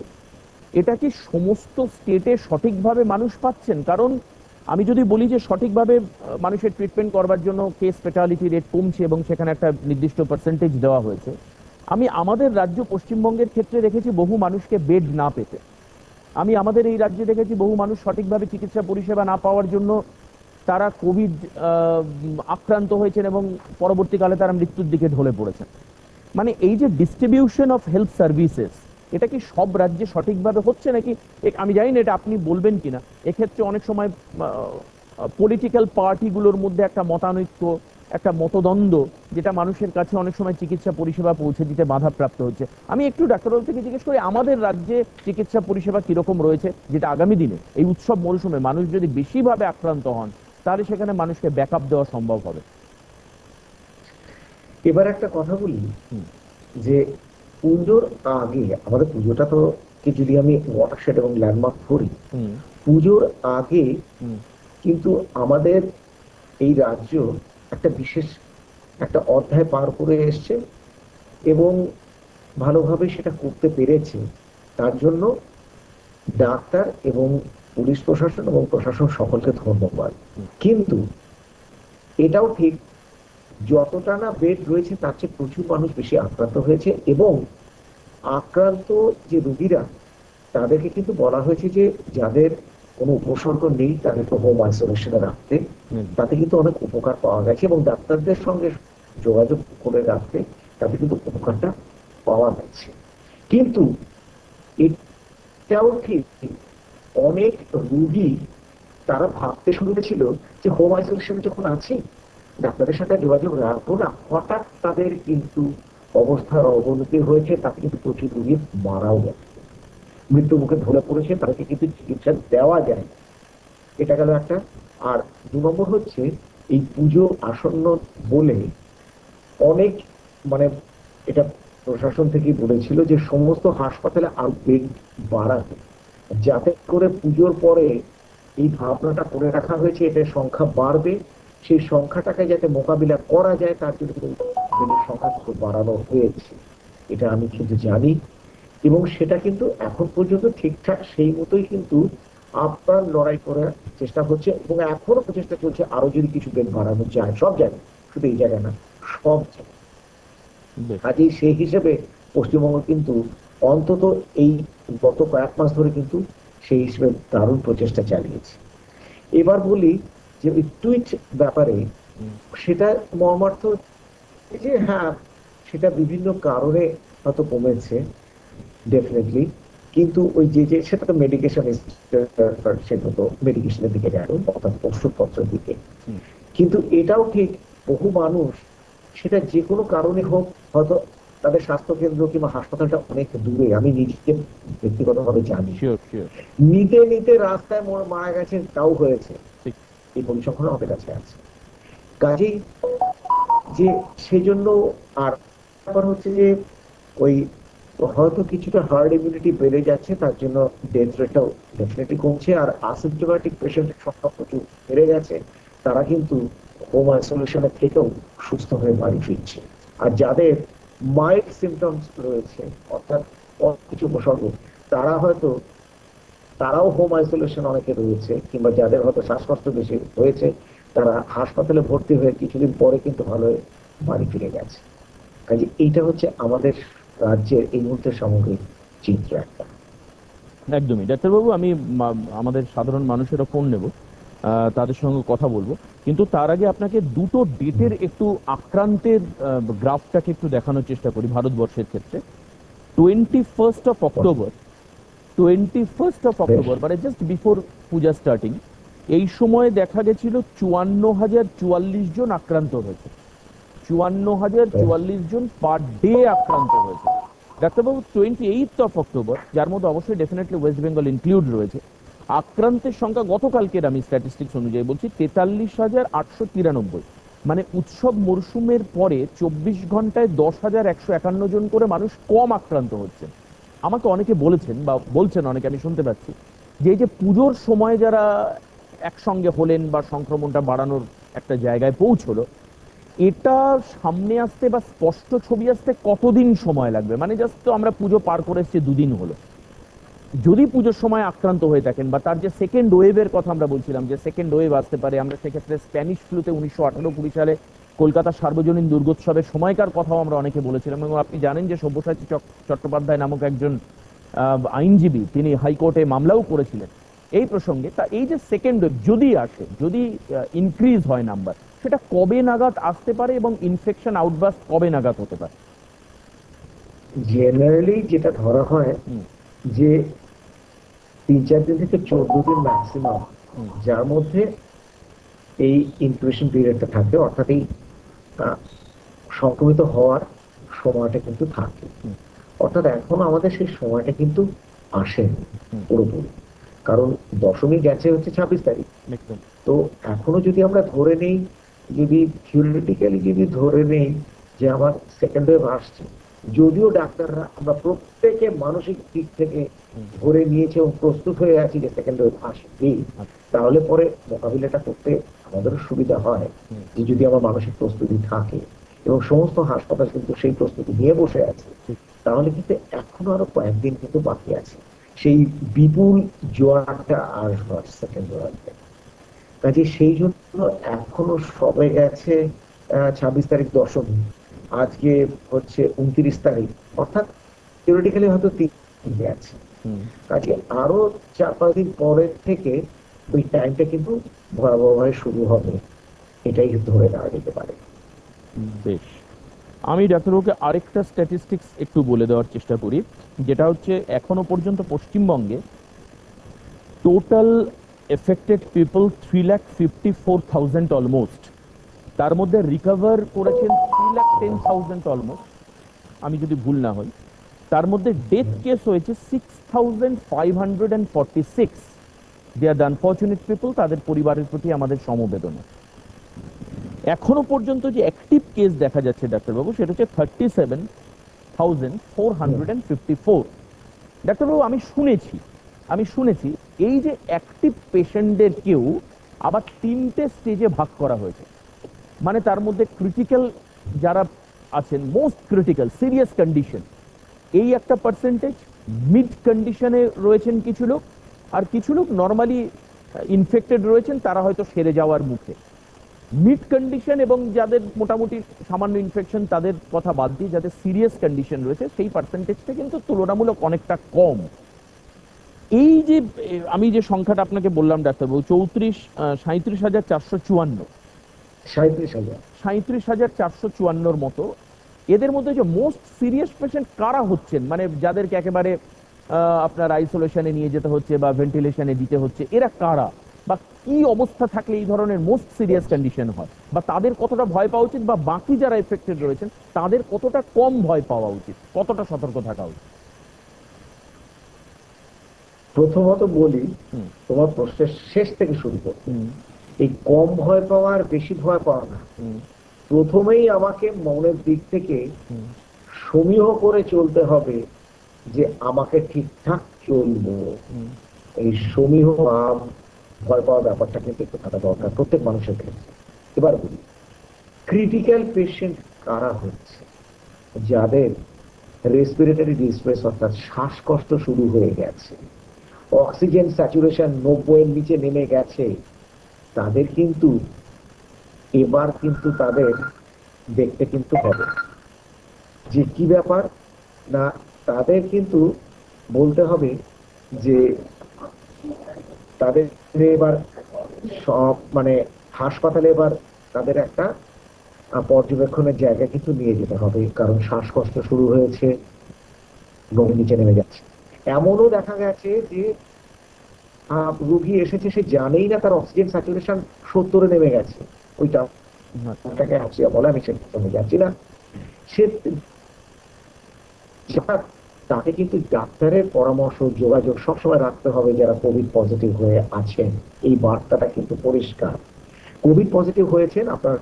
এটা কি সমস্ত স্টেটে সঠিকভাবে মানুষ পাচ্ছেন? কারণ আমি যদি বলি যে সঠিকভাবে মানুষের ট্রিটমেন্ট করবার জন্য কেস ফ্যাটালিটি রেট কমছে এবং সেখানে একটা নির্দিষ্ট পার্সেন্টেজ দেওয়া হয়েছে, আমি আমাদের রাজ্য পশ্চিমবঙ্গের ক্ষেত্রে দেখেছি বহু মানুষকে বেড না পেতে। আমি আমাদের এই রাজ্যে দেখেছি বহু মানুষ সঠিকভাবে চিকিৎসা পরিষেবা না পাওয়ার জন্য তারা কোভিড আক্রান্ত হয়েছেন এবং পরবর্তীকালে তারা মৃত্যুর দিকে ঢলে পড়েছেন। মানে এই যে ডিস্ট্রিবিউশন অফ হেলথ সার্ভিসেস, এটা কি সব রাজ্যে সঠিকভাবে হচ্ছে নাকি? আমি জানি না এটা আপনি বলবেন কিনা। এক্ষেত্রে অনেক সময় পলিটিক্যাল পার্টিগুলোর মধ্যে একটা মতানৈক্য, একটা মতদ্বন্দ্ব, যেটা মানুষের কাছে অনেক সময় চিকিৎসা পরিষেবা পৌঁছে দিতে বাধাপ্রাপ্ত হচ্ছে। আমি একটু ডাক্তারবাবু থেকে জিজ্ঞেস করি, আমাদের রাজ্যে চিকিৎসা পরিষেবা কিরকম রয়েছে, যেটা আগামী দিনে এই উৎসব মরশুমে মানুষ যদি বেশিভাবে আক্রান্ত হন তাহলে সেখানে মানুষকে ব্যাকআপ দেওয়া সম্ভব হবে। এবার একটা কথা বলি যে পুজোর আগে, আমাদের পুজোটা তো যদি আমি ওয়াটারশেড এবং ল্যান্ডমার্ক করি, পুজোর আগে কিন্তু আমাদের এই রাজ্য একটা বিশেষ একটা অধ্যায় পার করে এসছে এবং ভালোভাবে সেটা করতে পেরেছে। তার জন্য ডাক্তার এবং পুলিশ প্রশাসন এবং প্রশাসন সকলকে ধন্যবাদ। কিন্তু এটাও ঠিক, যতটা না বেড রয়েছে তার চেয়ে প্রচুর মানুষ বেশি আক্রান্ত হয়েছে এবং আক্রান্ত যে রোগীরা তাদেরকে কিন্তু বলা হয়েছে যে যাদের কোনো উপসর্গ নেই তাদেরকে হোম আইসোলেশনে রাখতে। তাতে কিন্তু অনেক উপকার পাওয়া গেছে এবং ডাক্তারদের সঙ্গে যোগাযোগ করে রাখতে তাতে কিন্তু উপকারটা পাওয়া গেছে। কিন্তু এটাও ঠিক, অনেক রোগী তারা ভাবতে শুরু করেছিল যে হোম আইসোলেশনে যখন আছি ডাক্তারের সাথে যোগাযোগ রাখবো না, হঠাৎ তাদের কিন্তু অবস্থার অবনতি হয়েছে, তাতে কিন্তু প্রচুর রোগী মারাও গেছে, মৃত্যু মুখে ধরে পড়েছে, তাদেরকে কিন্তু চিকিৎসা দেওয়া যায়। এটা গেল একটা। আর 2 নম্বর হচ্ছে এই পুজো আসন্ন বলে অনেক মানে এটা প্রশাসন থেকে বলেছিল যে সমস্ত হাসপাতালে আরো বেড বাড়াতে, যাতে করে পুজোর পরে এই ভাবনাটা করে রাখা হয়েছে এটার সংখ্যা বাড়বে, সেই সংখ্যাটাকে যাতে মোকাবিলা করা যায় তার জন্য বেডের সংখ্যা খুব বাড়ানো হয়েছে। এটা আমি কিন্তু জানি এবং সেটা কিন্তু এখন পর্যন্ত ঠিকঠাক সেই মতোই কিন্তু আপনার লড়াই করার চেষ্টা হচ্ছে এবং এখনো প্রচেষ্টা চলছে আরো যদি কিছু বেড বাড়ানো যায় সব জায়গায়, শুধু এই জায়গায় না, সব জায়গায়। কাজেই সেই হিসেবে পশ্চিমবঙ্গ কিন্তু অন্তত এই গত কয়েক মাস ধরে কিন্তু সেই হিসেবে দারুণ প্রচেষ্টা চালিয়েছে। এবার বলি যে ওই টুইট ব্যাপারে, সেটা মর্মার্থ যে হ্যাঁ, সেটা বিভিন্ন কারণে হয়তো কমেছে ডেফিনেটলি, কিন্তু ওই যে সেটা তো মেডিকেশন, সেটা তো মেডিকেশনের দিকে যায়, অর্থাৎ ওষুধপত্রের দিকে। কিন্তু এটাও ঠিক, বহু মানুষ সেটা যে কোনো কারণে হোক, হয়তো তাদের স্বাস্থ্য কেন্দ্র কিংবা হাসপাতালটা অনেক দূরে, আমি নিজেকে ব্যক্তিগতভাবে জানি, নিতে নিতে রাস্তায় মারা গেছে, তাও হয়েছে, এই পরিসংখ্যান আমাদের কাছে আছে। কাজেই যে সেজন্য আর ব্যাপার হচ্ছে যে ওই হয়তো কিছুটা হার্ড ইমিউনিটি বেড়ে যাচ্ছে, তার জন্য ডেথ রেটটাও ডেফিনেটলি কমছে, আর অ্যাসিম্পটোম্যাটিক পেশেন্টের সংখ্যা প্রচুর বেড়ে গেছে, তারা কিন্তু হোম আইসোলেশনের থেকেও সুস্থ হয়ে বাড়ি ফিরছে। আর যাদের মাইল্ড সিমটমস রয়েছে, অর্থাৎ কিছু উপসর্গ, তারাও হোম আইসোলেশন অনেকে রয়েছে, কিংবা যাদের হয়তো শ্বাসকষ্ট বেশি হয়েছে, তারা হাসপাতালে ভর্তি হয়ে কিছুদিন পরে কিন্তু ভালো হয়ে বাড়ি ফিরে গেছে। কাজে এইটা হচ্ছে আমাদের রাজ্যের এই মুহূর্তে সামগ্রিক চিত্র একটা। একদমই ডাক্তারবাবু, আমি আমাদের সাধারণ মানুষেরা ফোন নেব, তাদের সঙ্গে কথা বলবো, কিন্তু তার আগে আপনাকে দুটো ডেটের একটু আক্রান্তের গ্রাফটাকে একটু দেখানোর চেষ্টা করি ভারতবর্ষের ক্ষেত্রে। 21st of October, মানে জাস্ট বিফোর পূজা স্টার্টিং, এই সময় দেখা গেছিল 54,044 জন আক্রান্ত হয়েছে। 54,044 জন পার ডে আক্রান্ত হয়েছে। ডাক্তারবাবু, 28th of October, যার মধ্যে অবশ্যই ডেফিনেটলি ওয়েস্ট বেঙ্গল ইনক্লুড রয়েছে, আক্রান্তের সংখ্যা গতকালকের আমি স্ট্যাটিস্টিক্স অনুযায়ী বলছি 43,893, মানে উৎসব মরশুমের পরে 24 ঘন্টায় 10,151 জন করে মানুষ কম আক্রান্ত হচ্ছেন। আমাকে অনেকে বলেছেন বা বলছেন, অনেকে আমি শুনতে পাচ্ছি, যে এই যে পুজোর সময় যারা একসঙ্গে হলেন বা সংক্রমণটা বাড়ানোর একটা জায়গায় পৌঁছলো, এটা সামনে আসতে বা স্পষ্ট ছবি আসতে কতদিন সময় লাগবে? মানে জাস্ট তো আমরা পুজো পার করে এসেছি, দুদিন হলো, যদি পুজোর সময় আক্রান্ত হয়ে থাকেন বা তার যে সেকেন্ড ওয়েভের কথা আমরা বলছিলাম, যে সেকেন্ড ওয়েভ আসতে পারে, আমরা সেক্ষেত্রে স্প্যানিশ ফ্লুতে 1918-20 সালে কলকাতা সার্বজনীন দুর্গোৎসবের সময়কার কথাও আমরা অনেকে বলেছিলাম। এবং আপনি জানেন যে সব্যসাচী চট্টোপাধ্যায় নামক একজন আইনজীবী, তিনি হাইকোর্টে মামলাও করেছিলেন এই প্রসঙ্গে। তা এই যে সেকেন্ড ওয়েভ যদি আসে, যদি ইনক্রিজ হয় নাম্বার, সেটা কবে নাগাদ আসতে পারে এবং ইনফেকশন আউটবাস্ট কবে নাগাদ হতে পারে? জেনারেলি যেটা ধরা হয় যে 3-4 দিন থেকে 14 দিন ম্যাক্সিমাম, যার মধ্যে এই ইনকিউবেশন পিরিয়ডটা থাকে, অর্থাৎ এই সংক্রমিত হওয়ার সময়টা কিন্তু থাকে। অর্থাৎ এখন আমাদের সেই সময়টা কিন্তু আসেনি পুরোপুরি, কারণ দশমী গেছে হচ্ছে 26 তারিখ। তো এখনো যদি আমরা ধরে নেই, যদি থিওরিটিক্যালি যদি ধরে নেই যে আমার সেকেন্ড ওয়েভ আসছে, যদিও ডাক্তাররা আমরা প্রত্যেকে মানসিক দিক থেকে ধরে নিয়েছে এবং প্রস্তুত হয়ে আছি যে সেকেন্ড ওয়েভ আসবে, তাহলে পরে মোকাবিলাটা করতে আমাদেরও সুবিধা হয় যে যদি আমার মানসিক প্রস্তুতি থাকে, এবং সমস্ত হাসপাতাল কিন্তু সেই প্রস্তুতি নিয়ে বসে আছে। তাহলে কিন্তু এখনো আরো কয়েকদিন কিন্তু বাকি আছে সেই বিপুল জোয়ারটা আসবে সেকেন্ড ওয়েভে। কাজে সেই জন্য এখনো সবে গেছে 26 তারিখ দশমী, আজকে হচ্ছে 29 তারিখ, অর্থাৎ থিওরিটিক্যালি হয়তো 3 দিন আছে। কাজে আরো 4-5 দিন পরের থেকে ওই টাইমটা কিন্তু ভয়াবহভাবে শুরু হবে, এটাই ধরে নেওয়া যেতে পারে। বেশ, আমি ডাক্তারবাবুকে আরেকটা স্ট্যাটিস্টিক্স একটু বলে দেওয়ার চেষ্টা করি, যেটা হচ্ছে এখনো পর্যন্ত পশ্চিমবঙ্গে টোটাল এফেক্টেড পিপল 3,54,000 অলমোস্ট, তার মধ্যে রিকভার করেছেন 3,10,000 অলমোস্ট, আমি যদি ভুল না হই। তার মধ্যে ডেথ কেস হয়েছে 6,546। দে আর দ্য আনফর্চুনেট পিপল, তাদের পরিবারের প্রতি আমাদের সমবেদনা। এখনো পর্যন্ত যে অ্যাক্টিভ কেস দেখা যাচ্ছে ডাক্তারবাবু, সেটা হচ্ছে 37,454। ডাক্তারবাবু, আমি শুনেছি এই যে অ্যাক্টিভ পেশেন্টদের কেউ আবার 3টে স্টেজে ভাগ করা হয়েছে। মানে তার মধ্যে ক্রিটিক্যাল যারা আছেন, মোস্ট ক্রিটিক্যাল সিরিয়াস কন্ডিশন, এই একটা পার্সেন্টেজ, মিড কন্ডিশনে রয়েছেন কিছু লোক, আর কিছু লোক নর্মালি ইনফেক্টেড রয়েছেন, তারা হয়তো সেরে যাওয়ার মুখে। মিড কন্ডিশন এবং যাদের মোটামুটি সামান্য ইনফেকশন, তাদের কথা বাদ দিয়ে যাদের সিরিয়াস কন্ডিশন রয়েছে, সেই পার্সেন্টেজটা কিন্তু তুলনামূলক অনেকটা কম। এই যে আমি যে সংখ্যাটা আপনাকে বললাম ডাক্তারবাবু, 37,454, 37,000। 37,454 মতো, এদের মধ্যে যে মোস্ট সিরিয়াস পেশেন্ট কারা হচ্ছেন, মানে যাদেরকে একেবারে আপনার আইসোলেশনে নিয়ে যেতে হচ্ছে বা ভেন্টিলেশনে দিতে হচ্ছে, এরা কারা, বা কি অবস্থা থাকলে এই ধরনের মোস্ট সিরিয়াস কন্ডিশন হয়, বা তাদের কতটা ভয় পাওয়া উচিত, বা বাকি যারা এফেক্টেড রয়েছেন তাদের কতটা কম ভয় পাওয়া উচিত, কতটা সতর্ক থাকা উচিত? প্রথমত বলি, তোমার প্রশ্নের শেষ থেকে শুরু করো। এই কম ভয় পাওয়া আর বেশি ভয় পাওয়া না, প্রথমেই আমাকে মনের দিক থেকে সমীহ করে চলতে হবে যে আমাকে ঠিকঠাক চলবো। এই সমীহ ভয় পাওয়ার ব্যাপারটা কিন্তু একটু থাকা দরকার প্রত্যেক মানুষের ক্ষেত্রে। এবার বলি, ক্রিটিক্যাল পেশেন্ট কারা হচ্ছে? যাদের রেসপিরেটরি ডিস্ট্রেস অর্থাৎ শ্বাসকষ্ট শুরু হয়ে গেছে, অক্সিজেন স্যাচুরেশন 90 এর নিচে নেমে গেছে, তাদের কিন্তু এবার কিন্তু তাদের দেখতে কিন্তু হবে যে কি ব্যাপার না, তাদের কিন্তু বলতে হবে যে তাদের এবার সব মানে হাসপাতালে এবার তাদের একটা পর্যবেক্ষণের জায়গা কিন্তু নিয়ে যেতে হবে, কারণ শ্বাসকষ্ট শুরু হয়েছে, নিচে নেমে যাচ্ছে। এমনও দেখা গেছে যে রোগী এসেছে, সে জানেই না তার অক্সিজেন স্যাচুরেশন 70 এ নেমে গেছে, ওইটাকে হাসিয়া বলে, আমি সেটা যাচ্ছি না, সে তাকে কিন্তু ডাক্তারের পরামর্শ যোগাযোগ সবসময় রাখতে হবে। যারা কোভিড পজিটিভ হয়ে আছেন, এই বার্তাটা কিন্তু পরিষ্কার, কোভিড পজিটিভ হয়েছেন আপনার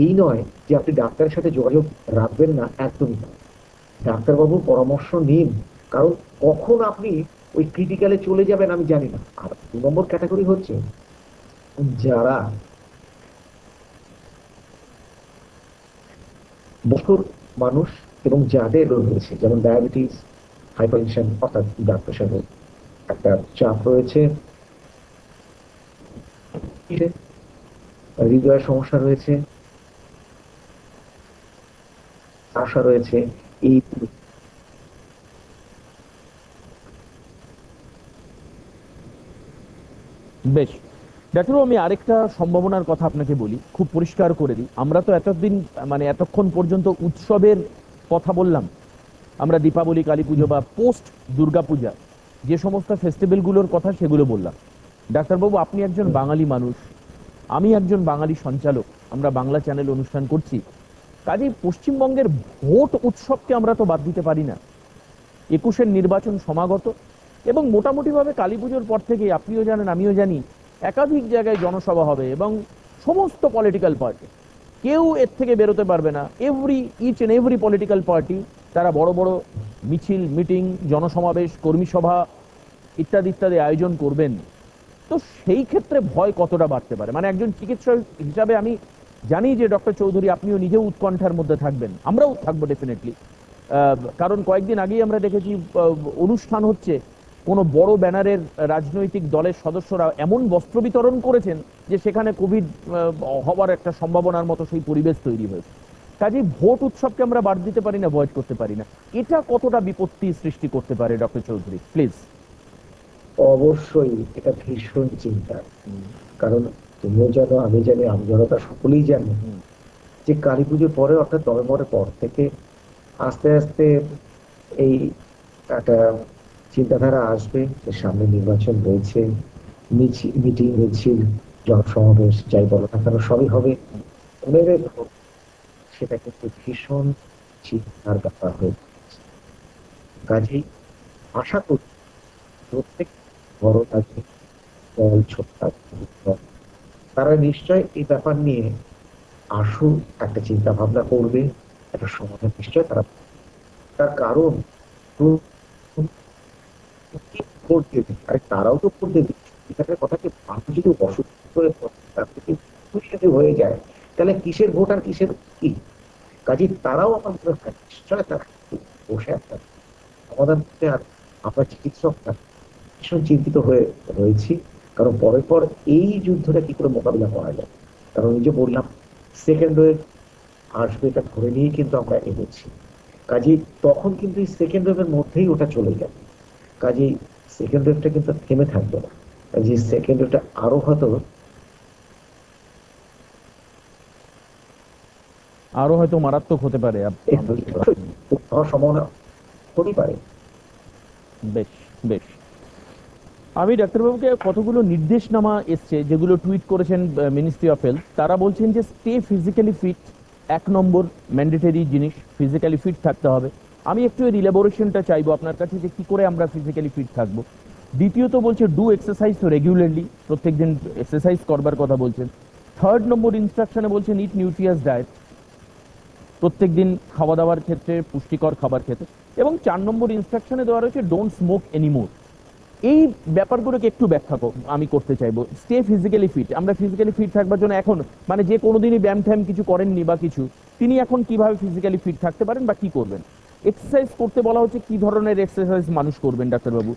এই নয় যে আপনি ডাক্তারের সাথে যোগাযোগ রাখবেন না, একদমই না। ডাক্তারবাবুর পরামর্শ নিন, কারণ কখন আপনি ওই ক্রিটিক্যালে চলে যাবেন আমি জানি না। আর 2 নম্বর ক্যাটাগরি হচ্ছে যারা বছর মানুষ এবং যাদের রয়েছে যেমন ডায়াবেটিস, হাইপারটেনশন অর্থাৎ ব্লাড প্রেশারের একটা চাপ রয়েছে, হৃদয়ের সমস্যা রয়েছে, আশা রয়েছে, এই বেশ ডাক্তারবাবু, আমি আরেকটা সম্ভাবনার কথা আপনাকে বলি, খুব পরিষ্কার করে দিই। আমরা তো এতদিন মানে এতক্ষণ পর্যন্ত উৎসবের কথা বললাম, আমরা দীপাবলি, কালী পুজো বা পোস্ট দুর্গাপূজা যে সমস্ত ফেস্টিভ্যালগুলোর কথা সেগুলো বললাম। ডাক্তারবাবু, আপনি একজন বাঙালি মানুষ, আমি একজন বাঙালি সঞ্চালক, আমরা বাংলা চ্যানেল অনুষ্ঠান করছি, কাজেই পশ্চিমবঙ্গের ভোট উৎসবকে আমরা তো বাদ দিতে পারি না। 21-এর নির্বাচন সমাগত, এবং মোটামুটিভাবে কালী পুজোর পর থেকে আপনিও জানেন আমিও জানি একাধিক জায়গায় জনসভা হবে, এবং সমস্ত পলিটিক্যাল পার্টি, কেউ এর থেকে বেরোতে পারবে না। Each and every political party তারা বড় বড় মিছিল, মিটিং, জনসমাবেশ, কর্মী সভা ইত্যাদি ইত্যাদি আয়োজন করবেন। তো সেই ক্ষেত্রে ভয় কতটা বাড়তে পারে? মানে একজন চিকিৎসক হিসাবে আমি জানি যে ডক্টর চৌধুরী আপনিও নিজেও উৎকণ্ঠার মধ্যে থাকবেন, আমরাও থাকবো ডেফিনেটলি, কারণ কয়েকদিন আগেই আমরা দেখেছি অনুষ্ঠান হচ্ছে, কোনো বড় ব্যানারের রাজনৈতিক দলের সদস্যরা এমন বস্ত্র বিতরণ করেছেন যে সেখানে কোভিড হওয়ার একটা সম্ভাবনার মতো সেই পরিবেশ তৈরি হয়েছে। কাজেই ভোট উৎসবকে আমরা বাদ দিতে পারি না, ভয় করতে পারি না। এটা কতটা বিপত্তি সৃষ্টি করতে পারে ডক্টর চৌধুরী, প্লিজ? অবশ্যই এটা ভীষণ চিন্তা, কারণ তুমিও জানো, আমি জানি, আমজনতা সকলেই জানি যে কালী পুজোর পরে অর্থাৎ নভেম্বরের পর থেকে আস্তে আস্তে এই একটা চিন্তাধারা আসবে যে সামনে নির্বাচন রয়েছে, মিটিং, মিছিল, জনসমাবেশ যাই বলো না কেন সবই হবে। সেটা কিন্তু ভীষণ চিন্তার ব্যাপার হয়ে কাজেই আশা করি প্রত্যেক বড় থাকে দল, ছোট তারা নিশ্চয় এই ব্যাপার নিয়ে আসুন, একটা চিন্তা ভাবনা করবে, একটা সমাধান নিশ্চয় তারা। তার কারণ ভোট দেবে, আরে তারাও তো ভোট দেবে। এখানের কথা কি, মানুষ যদি অসুস্থ হয়ে যায় তাহলে কিসের ভোট আর কিসের কি? কাজে তারাও আমার নিশ্চয় তারা বসে একটা সমাধান করতে। আর আমরা চিকিৎসকরা ভীষণ চিন্তিত হয়ে রয়েছি, কারণ পরের পর এই যুদ্ধটা কি করে মোকাবিলা করা যায়। কারণ এই যে বললাম সেকেন্ড ওয়েভ আসবে, এটা ধরে নিয়েই কিন্তু আমরা এগোচ্ছি। কাজেই তখন কিন্তু এই সেকেন্ড ওয়েভের মধ্যেই ওটা চলে যাবে। কাজেই সেকেন্ড ওয়েভটা কিন্তু থেমে থাকবে না। কাজেই সেকেন্ড ওয়েভটা আরো হয়তো মারাত্মক হতে পারে। হওয়ার সম্ভাবনা হতেই পারে। বেশ বেশ, আমি ডাক্তারবাবুকে কতগুলো নির্দেশনামা এসছে যেগুলো টুইট করেছেন মিনিস্ট্রি অফ হেলথ। তারা বলছেন যে স্টে ফিজিক্যালি ফিট, 1 নম্বর ম্যান্ডেটরি জিনিস, ফিজিক্যালি ফিট থাকতে হবে। আমি একটু এর ইলাবোরেশনটা চাইবো আপনার কাছে যে কি করে আমরা ফিজিক্যালি ফিট থাকবো। দ্বিতীয়ত বলছে ডু এক্সারসাইজ রেগুলারলি, প্রত্যেকদিন এক্সারসাইজ করবার কথা বলছেন। 3 নম্বর ইনস্ট্রাকশনে বলছেন ইট নিউট্রিয়াস ডায়েট, প্রত্যেকদিন খাওয়া দাওয়ার ক্ষেত্রে পুষ্টিকর খাবার খেতে। এবং 4 নম্বর ইনস্ট্রাকশনে দেওয়া রয়েছে ডোন্ট স্মোক এনিমোর। এই ব্যাপারগুলোকে একটু ব্যাখ্যা আমি করতে চাইবো। স্টে ফিজিক্যালি ফিট, আমরা ফিজিক্যালি ফিট থাকবার জন্য এখন মানে যে কোনোদিনই ব্যায়াম ট্যাম কিছু করেননি বা কিছু, তিনি এখন কিভাবে ফিজিক্যালি ফিট থাকতে পারেন বা কি করবেন? এক্সারসাইজ করতে বলা হচ্ছে, কি ধরনের এক্সারসাইজ মানুষ করবেন ডাক্তারবাবু?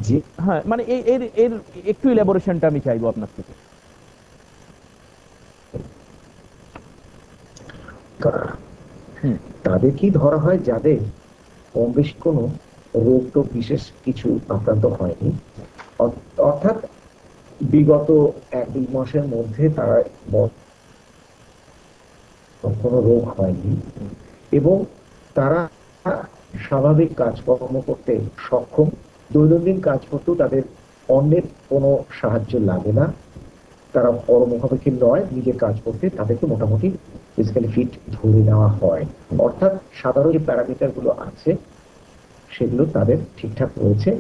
যে হ্যাঁ, মানে এর এর একটু ইলাবোরেশনটা আমি চাইবো আপনার থেকে। তাদেরকেই ধরা হয় যাদের কম বেশি কোনো রোগ তো বিশেষ কিছু আক্রান্ত হয়নি, অর্থাৎ বিগত 1-2 মাসের মধ্যে তারা কোনো রোগ হয়নি এবং তারা স্বাভাবিক কাজকর্ম করতে সক্ষম। দৈনন্দিন কাজ করতেও তাদের অন্যের কোনো সাহায্য লাগে না, তারা পরমুখাপেক্ষী নয়, নিজের কাজ করতে তাদেরকে মোটামুটি ফিজিক্যালি ফিট ধরে নেওয়া হয়। অর্থাৎ সাধারণ যে প্যারামিটার গুলো আছে সেগুলো তাদের ঠিকঠাক রয়েছে,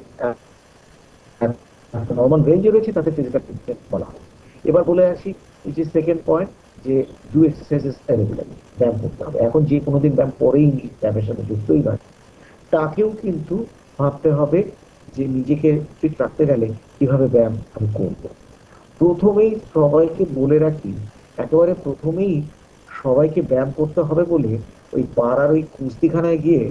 নর্মাল রেঞ্জে রয়েছে, তাদের ফিজিক্যাল ফিটনেস বলা হয়। এবার বলে আসি যে সেকেন্ড পয়েন্ট, যে ডু এক্সারসাইজেস রেগুলারলি, ব্যায়াম করতে হবে। এখন যে কোনোদিন ব্যায়াম করেই নি, ব্যায়ামের সাথে যুক্তই নয়, তাকেও কিন্তু ভাবতে হবে যে নিজেকে ফিট রাখতে গেলে কিভাবে ব্যায়াম আমি করবো। প্রথমেই সবাইকে বলে রাখি, একেবারে প্রথমেই সবাইকে ব্যায়াম করতে হবে বলে ওই পাড়ার ওই কুস্তিখানায় গিয়ে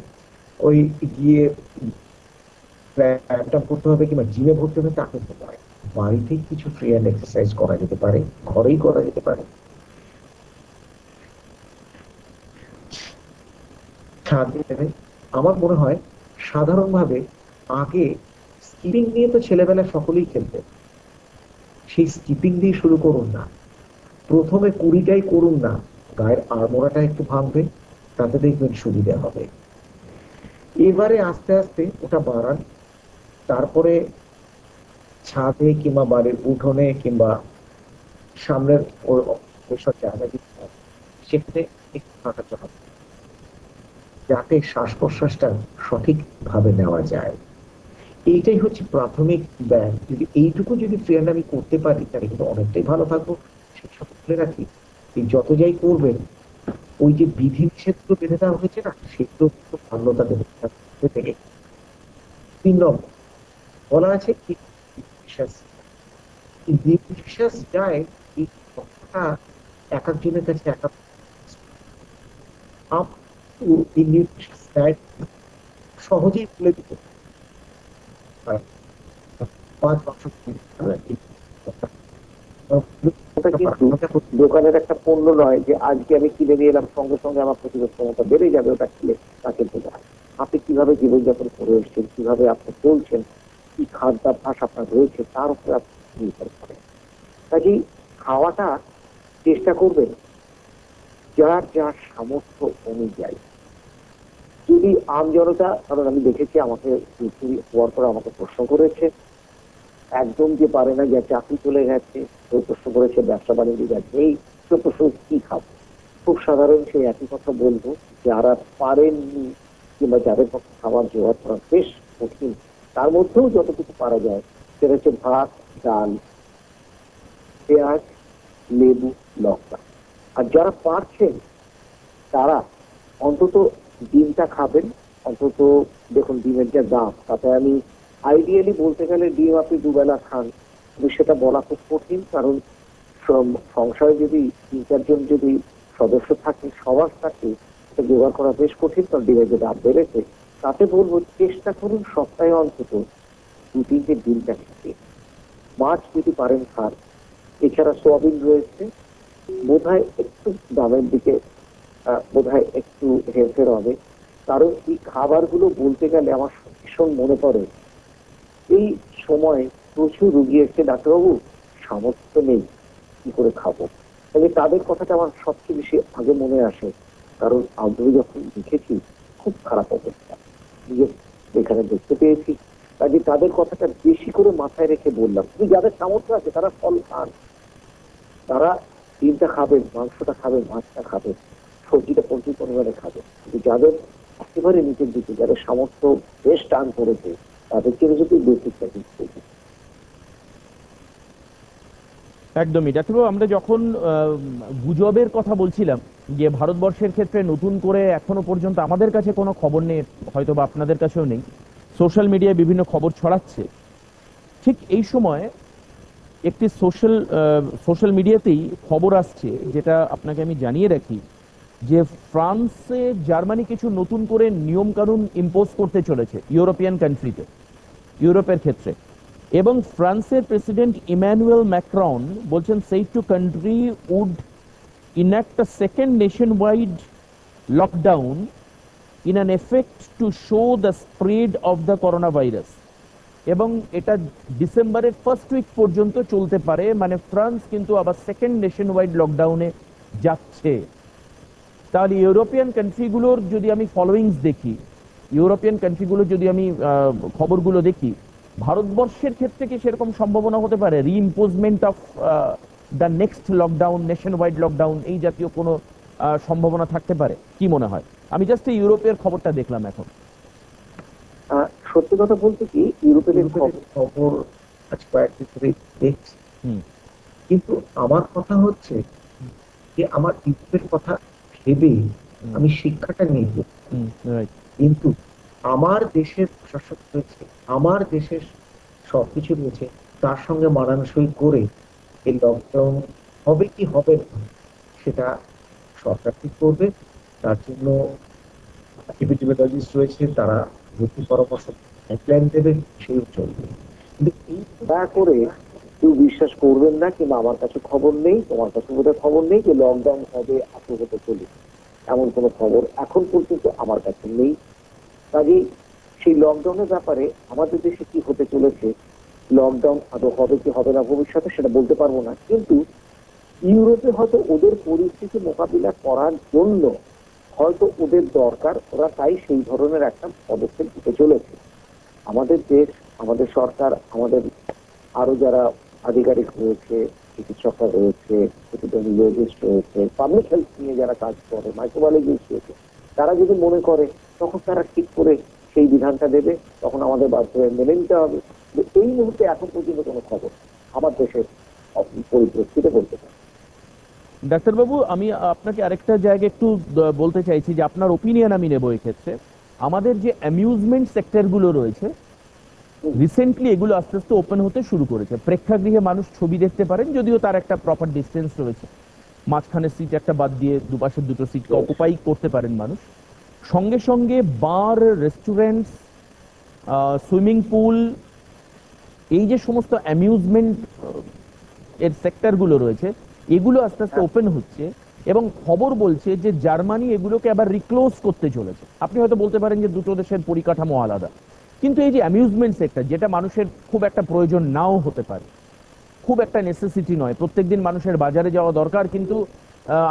ব্যায়ামটা করতে হবে কিংবা জিমে ভর্তি হবে তা করতে পারে। বাড়িতেই কিছু ফ্রি হ্যান্ড এক্সারসাইজ করা যেতে পারে, ঘরেই করা যেতে পারে। আমার মনে হয় সাধারণভাবে আগে স্কিপিং নিয়ে তো ছেলেবেলায় সকলেই খেলতেন, সেই স্কিপিং দিয়ে শুরু করুন না, প্রথমে 20টাই করুন না, গায়ের আড়মোড়াটা একটু ভাঙবে, তাতে দেখবেন সুবিধা হবে। এবারে আস্তে আস্তে ওটা বাড়ান, তারপরে ছাদে কিংবা বাড়ির উঠোনে কিংবা সামনের ওইসব জায়গা সেখানে একটু হাঁটাতে হবে, যাতে শ্বাস প্রশ্বাসটা সঠিকভাবে নেওয়া যায়। এইটাই হচ্ছে প্রাথমিক ব্যায়াম। যদি এইটুকু যদি ফ্রেন্ড আমি করতে পারি তাহলে কিন্তু অনেকটাই ভালো থাকবো। সেসব বলে রাখি, এই যত যাই করবেন ওই যে বিধি নিষেধগুলো বেঁধে দেওয়া হয়েছে না, সেগুলো কিন্তু মান্যতা দেবে থেকে। 3 নম্বর বলা আছে নিউট্রিশাস ডায়েট, এই কথাটা এক একজনের কাছে এক এক নিউট্রিশাস ডায়েট সহজেই বলে দিতে 5 বছর দোকানের একটা পণ্য নয় যে আজকে আমি কিনে নিয়ে এলাম সঙ্গে সঙ্গে আমার প্রতিরোধ ক্ষমতা বেড়ে যাবে, ওটা খেলে তা কিন্তু নয়। আপনি কিভাবে জীবনযাপন করে এসছেন, কিভাবে আপনি চলছেন, কি খাদ্যাভ্যাস আপনার রয়েছে তার উপরে আপনি নির্ভর করেন। কাজেই খাওয়াটা চেষ্টা করবেন যার যার সামর্থ্য অনুযায়ী। যদি আমজনতা, কারণ আমি দেখেছি আমাকে হওয়ার পর আমাকে প্রশ্ন করেছে, একদম যে পারে না, যে চাকরি চলে গেছে, কেউ প্রশ্ন করেছে ব্যবসা বাণিজ্য যাচ্ছে, এই তো প্রশ্ন কি খাবো, খুব সাধারণ সেই একই কথা বলবো, যারা পারেননি কিংবা যাদের পক্ষে খাবার জোগাড় করা বেশ কঠিন, তার মধ্যেও যতটুকু পারা যায় সেটা হচ্ছে ভাত, ডাল, পেঁয়াজ, লেবু, লঙ্কা। আর যারা পারছেন তারা অন্তত ডিমটা খাবেন। অন্তত দেখুন ডিমের যা দাম, তাতে আমি আইডিয়ালি বলতে গেলে ডিম আপনি 2 বেলা খান, কিন্তু সেটা বলা খুব কঠিন, কারণ সংসারে যদি 3-4 জন যদি সদস্য থাকে, সবার থাকে, সেটা জোগাড় করা বেশ কঠিন, কারণ ডিমের যে দাম বেড়েছে। তাতে বলবো চেষ্টা করুন সপ্তাহে অন্তত 2-3টে ডিমটা খেতে। মাছ যদি পারেন খান। এছাড়া সোয়াবিন রয়েছে, বোধহয় একটু দামের দিকে বোধহয় একটু হেরফের হবে, কারণ এই খাবারগুলো বলতে গেলে আমার ভীষণ মনে পড়ে, এই সময় প্রচুর রুগী এসে ডাক্তারবাবু সামর্থ্য নেই, কি করে খাবো। তবে তাদের কথাটা আমার সবচেয়ে বেশি আগে মনে আসে, কারণ আমি যখন দেখেছি খুব খারাপ অবস্থা, নিজে এখানে দেখতে পেয়েছি, কাজে তাদের কথাটা বেশি করে মাথায় রেখে বললাম, কিন্তু যাদের সামর্থ্য আছে তারা ফল খান, তারা ডিমটা খাবেন, মাংসটা খাবেন, মাছটা খাবেন, সবজিটা প্রচুর পরিমাণে খাবেন। কিন্তু যাদের একেবারে নিচের দিকে, যাদের সামর্থ্য বেশ টান করেছে, তাদেরকে যদি বেশি প্র্যাকটিস করবে। একদমই ডাক্তারবাবু, আমরা যখন গুজবের কথা বলছিলাম যে ভারতবর্ষের ক্ষেত্রে নতুন করে এখনো পর্যন্ত আমাদের কাছে কোনো খবর নেই, হয়তো বা আপনাদের কাছেও নেই, সোশ্যাল মিডিয়ায় বিভিন্ন খবর ছড়াচ্ছে, ঠিক এই সময় একটি সোশ্যাল মিডিয়াতেই খবর আসছে, যেটা আপনাকে আমি জানিয়ে রাখি, যে ফ্রান্সে জার্মানি কিছু নতুন করে নিয়ম কানুন ইম্পোজ করতে চলেছে ইউরোপিয়ান কান্ট্রিতে, ইউরোপের ক্ষেত্রে। এবং ফ্রান্সের প্রেসিডেন্ট ইমানুয়েল ম্যাক্রন বলছেন সেই two country would enact a second nation wide lockdown in an effect to show the spread of the corona virus. এবং এটা ডিসেম্বরের ফার্স্ট উইক পর্যন্ত চলতে পারে, মানে ফ্রান্স কিন্তু আবার সেকেন্ড নেশন ওয়াইড লকডাউনে যাচ্ছে। তাহলে ইউরোপিয়ান কান্ট্রিগুলোর যদি আমি ফলোয়িংস দেখি, ইউরোপিয়ান কান্ট্রিগুলো যদি আমি খবরগুলো দেখি, ভারতবর্ষের ক্ষেত্রে কি সেরকম সম্ভাবনা হতে পারে reimposement of the next lockdown, nation wide lockdown, এই জাতীয় কোনো সম্ভাবনা থাকতে পারে? কি মনে হয়? আমি জাস্ট ইউরোপের খবরটা দেখলাম এখন। সত্যি কথা বলতে কি, ইউরোপের খবর আজ কয়েকদিন ধরে দেখছি, কিন্তু আমার কথা হচ্ছে যে আমার ইউরোপের কথা ভেবে আমি শিক্ষাটা নিয়ে, কিন্তু আমার দেশের প্রশাসক রয়েছে, আমার দেশের সবকিছু রয়েছে, তার সঙ্গে মানানসই করে এই লকডাউন হবে কি হবে না সেটা সরকার ঠিক করবে। তার জন্য এপিডেমিওলজিস্ট রয়েছে, তারা ভর্তি পরামর্শ গাইডলাইন দেবে, সেই চলবে। কিন্তু এই দয়া করে কেউ বিশ্বাস করবেন না, কিংবা আমার কাছে খবর নেই, তোমার কাছে বোধহয় খবর নেই যে লকডাউন হবে আজকে হতে চলে, এমন কোনো খবর এখন পর্যন্ত আমার কাছে নেই। কাজেই সেই লকডাউনের ব্যাপারে আমাদের দেশে কি হতে চলেছে, লকডাউন আদৌ হবে কি হবে না ভবিষ্যতে, সেটা বলতে পারবো না। কিন্তু ইউরোপে হয়তো ওদের পরিস্থিতি মোকাবিলা করার জন্য হয়তো ওদের দরকার, ওরা তাই সেই ধরনের একটা পদক্ষেপ নিতে চলেছে। আমাদের দেশ, আমাদের সরকার, আমাদের আরো যারা আধিকারিক রয়েছে, চিকিৎসকরা রয়েছে, এপিডেমিওলজিস্ট রয়েছে, পাবলিক হেলথ নিয়ে যারা কাজ করে, মাইক্রোবায়োলজিস্ট রয়েছে, তারা যদি মনে করে তখন তারা ঠিক করে সেই বিধানটা দেবে, তখন আমাদের বাধ্য হয়ে মেনে নিতে হবে। এই মুহূর্তে এখন পর্যন্ত কোনো খবর আমার দেশের পরিপ্রেক্ষিতে বলতে পারে। ডাক্তারবাবু, আমি আপনাকে আরেকটা জায়গায় একটু বলতে চাইছি যে আপনার ওপিনিয়ন আমি নেব এক্ষেত্রে। আমাদের যে অ্যামিউজমেন্ট সেক্টরগুলো রয়েছে, রিসেন্টলি এগুলো আস্তে আস্তে ওপেন হতে শুরু করেছে। প্রেক্ষাগৃহে মানুষ ছবি দেখতে পারেন, যদিও তার একটা প্রপার ডিস্টেন্স রয়েছে, মাঝখানে সিট একটা বাদ দিয়ে দুপাশের দুটো সিটকে অকুপাই করতে পারেন মানুষ। সঙ্গে সঙ্গে বার, রেস্টুরেন্টস, সুইমিং পুল, এই যে সমস্ত অ্যামিউজমেন্ট এর সেক্টরগুলো রয়েছে, এগুলো আস্তে আস্তে ওপেন হচ্ছে। এবং খবর বলছে যে জার্মানি এগুলোকে আবার রিক্লোজ করতে চলেছে। আপনি হয়তো বলতে পারেন যে দুটো দেশের পরিকাঠামো আলাদা, কিন্তু এই যে অ্যামিউজমেন্ট সেক্টর, যেটা মানুষের খুব একটা প্রয়োজন নাও হতে পারে, খুব একটা নেসেসিটি নয়, প্রত্যেকদিন মানুষের বাজারে যাওয়া দরকার, কিন্তু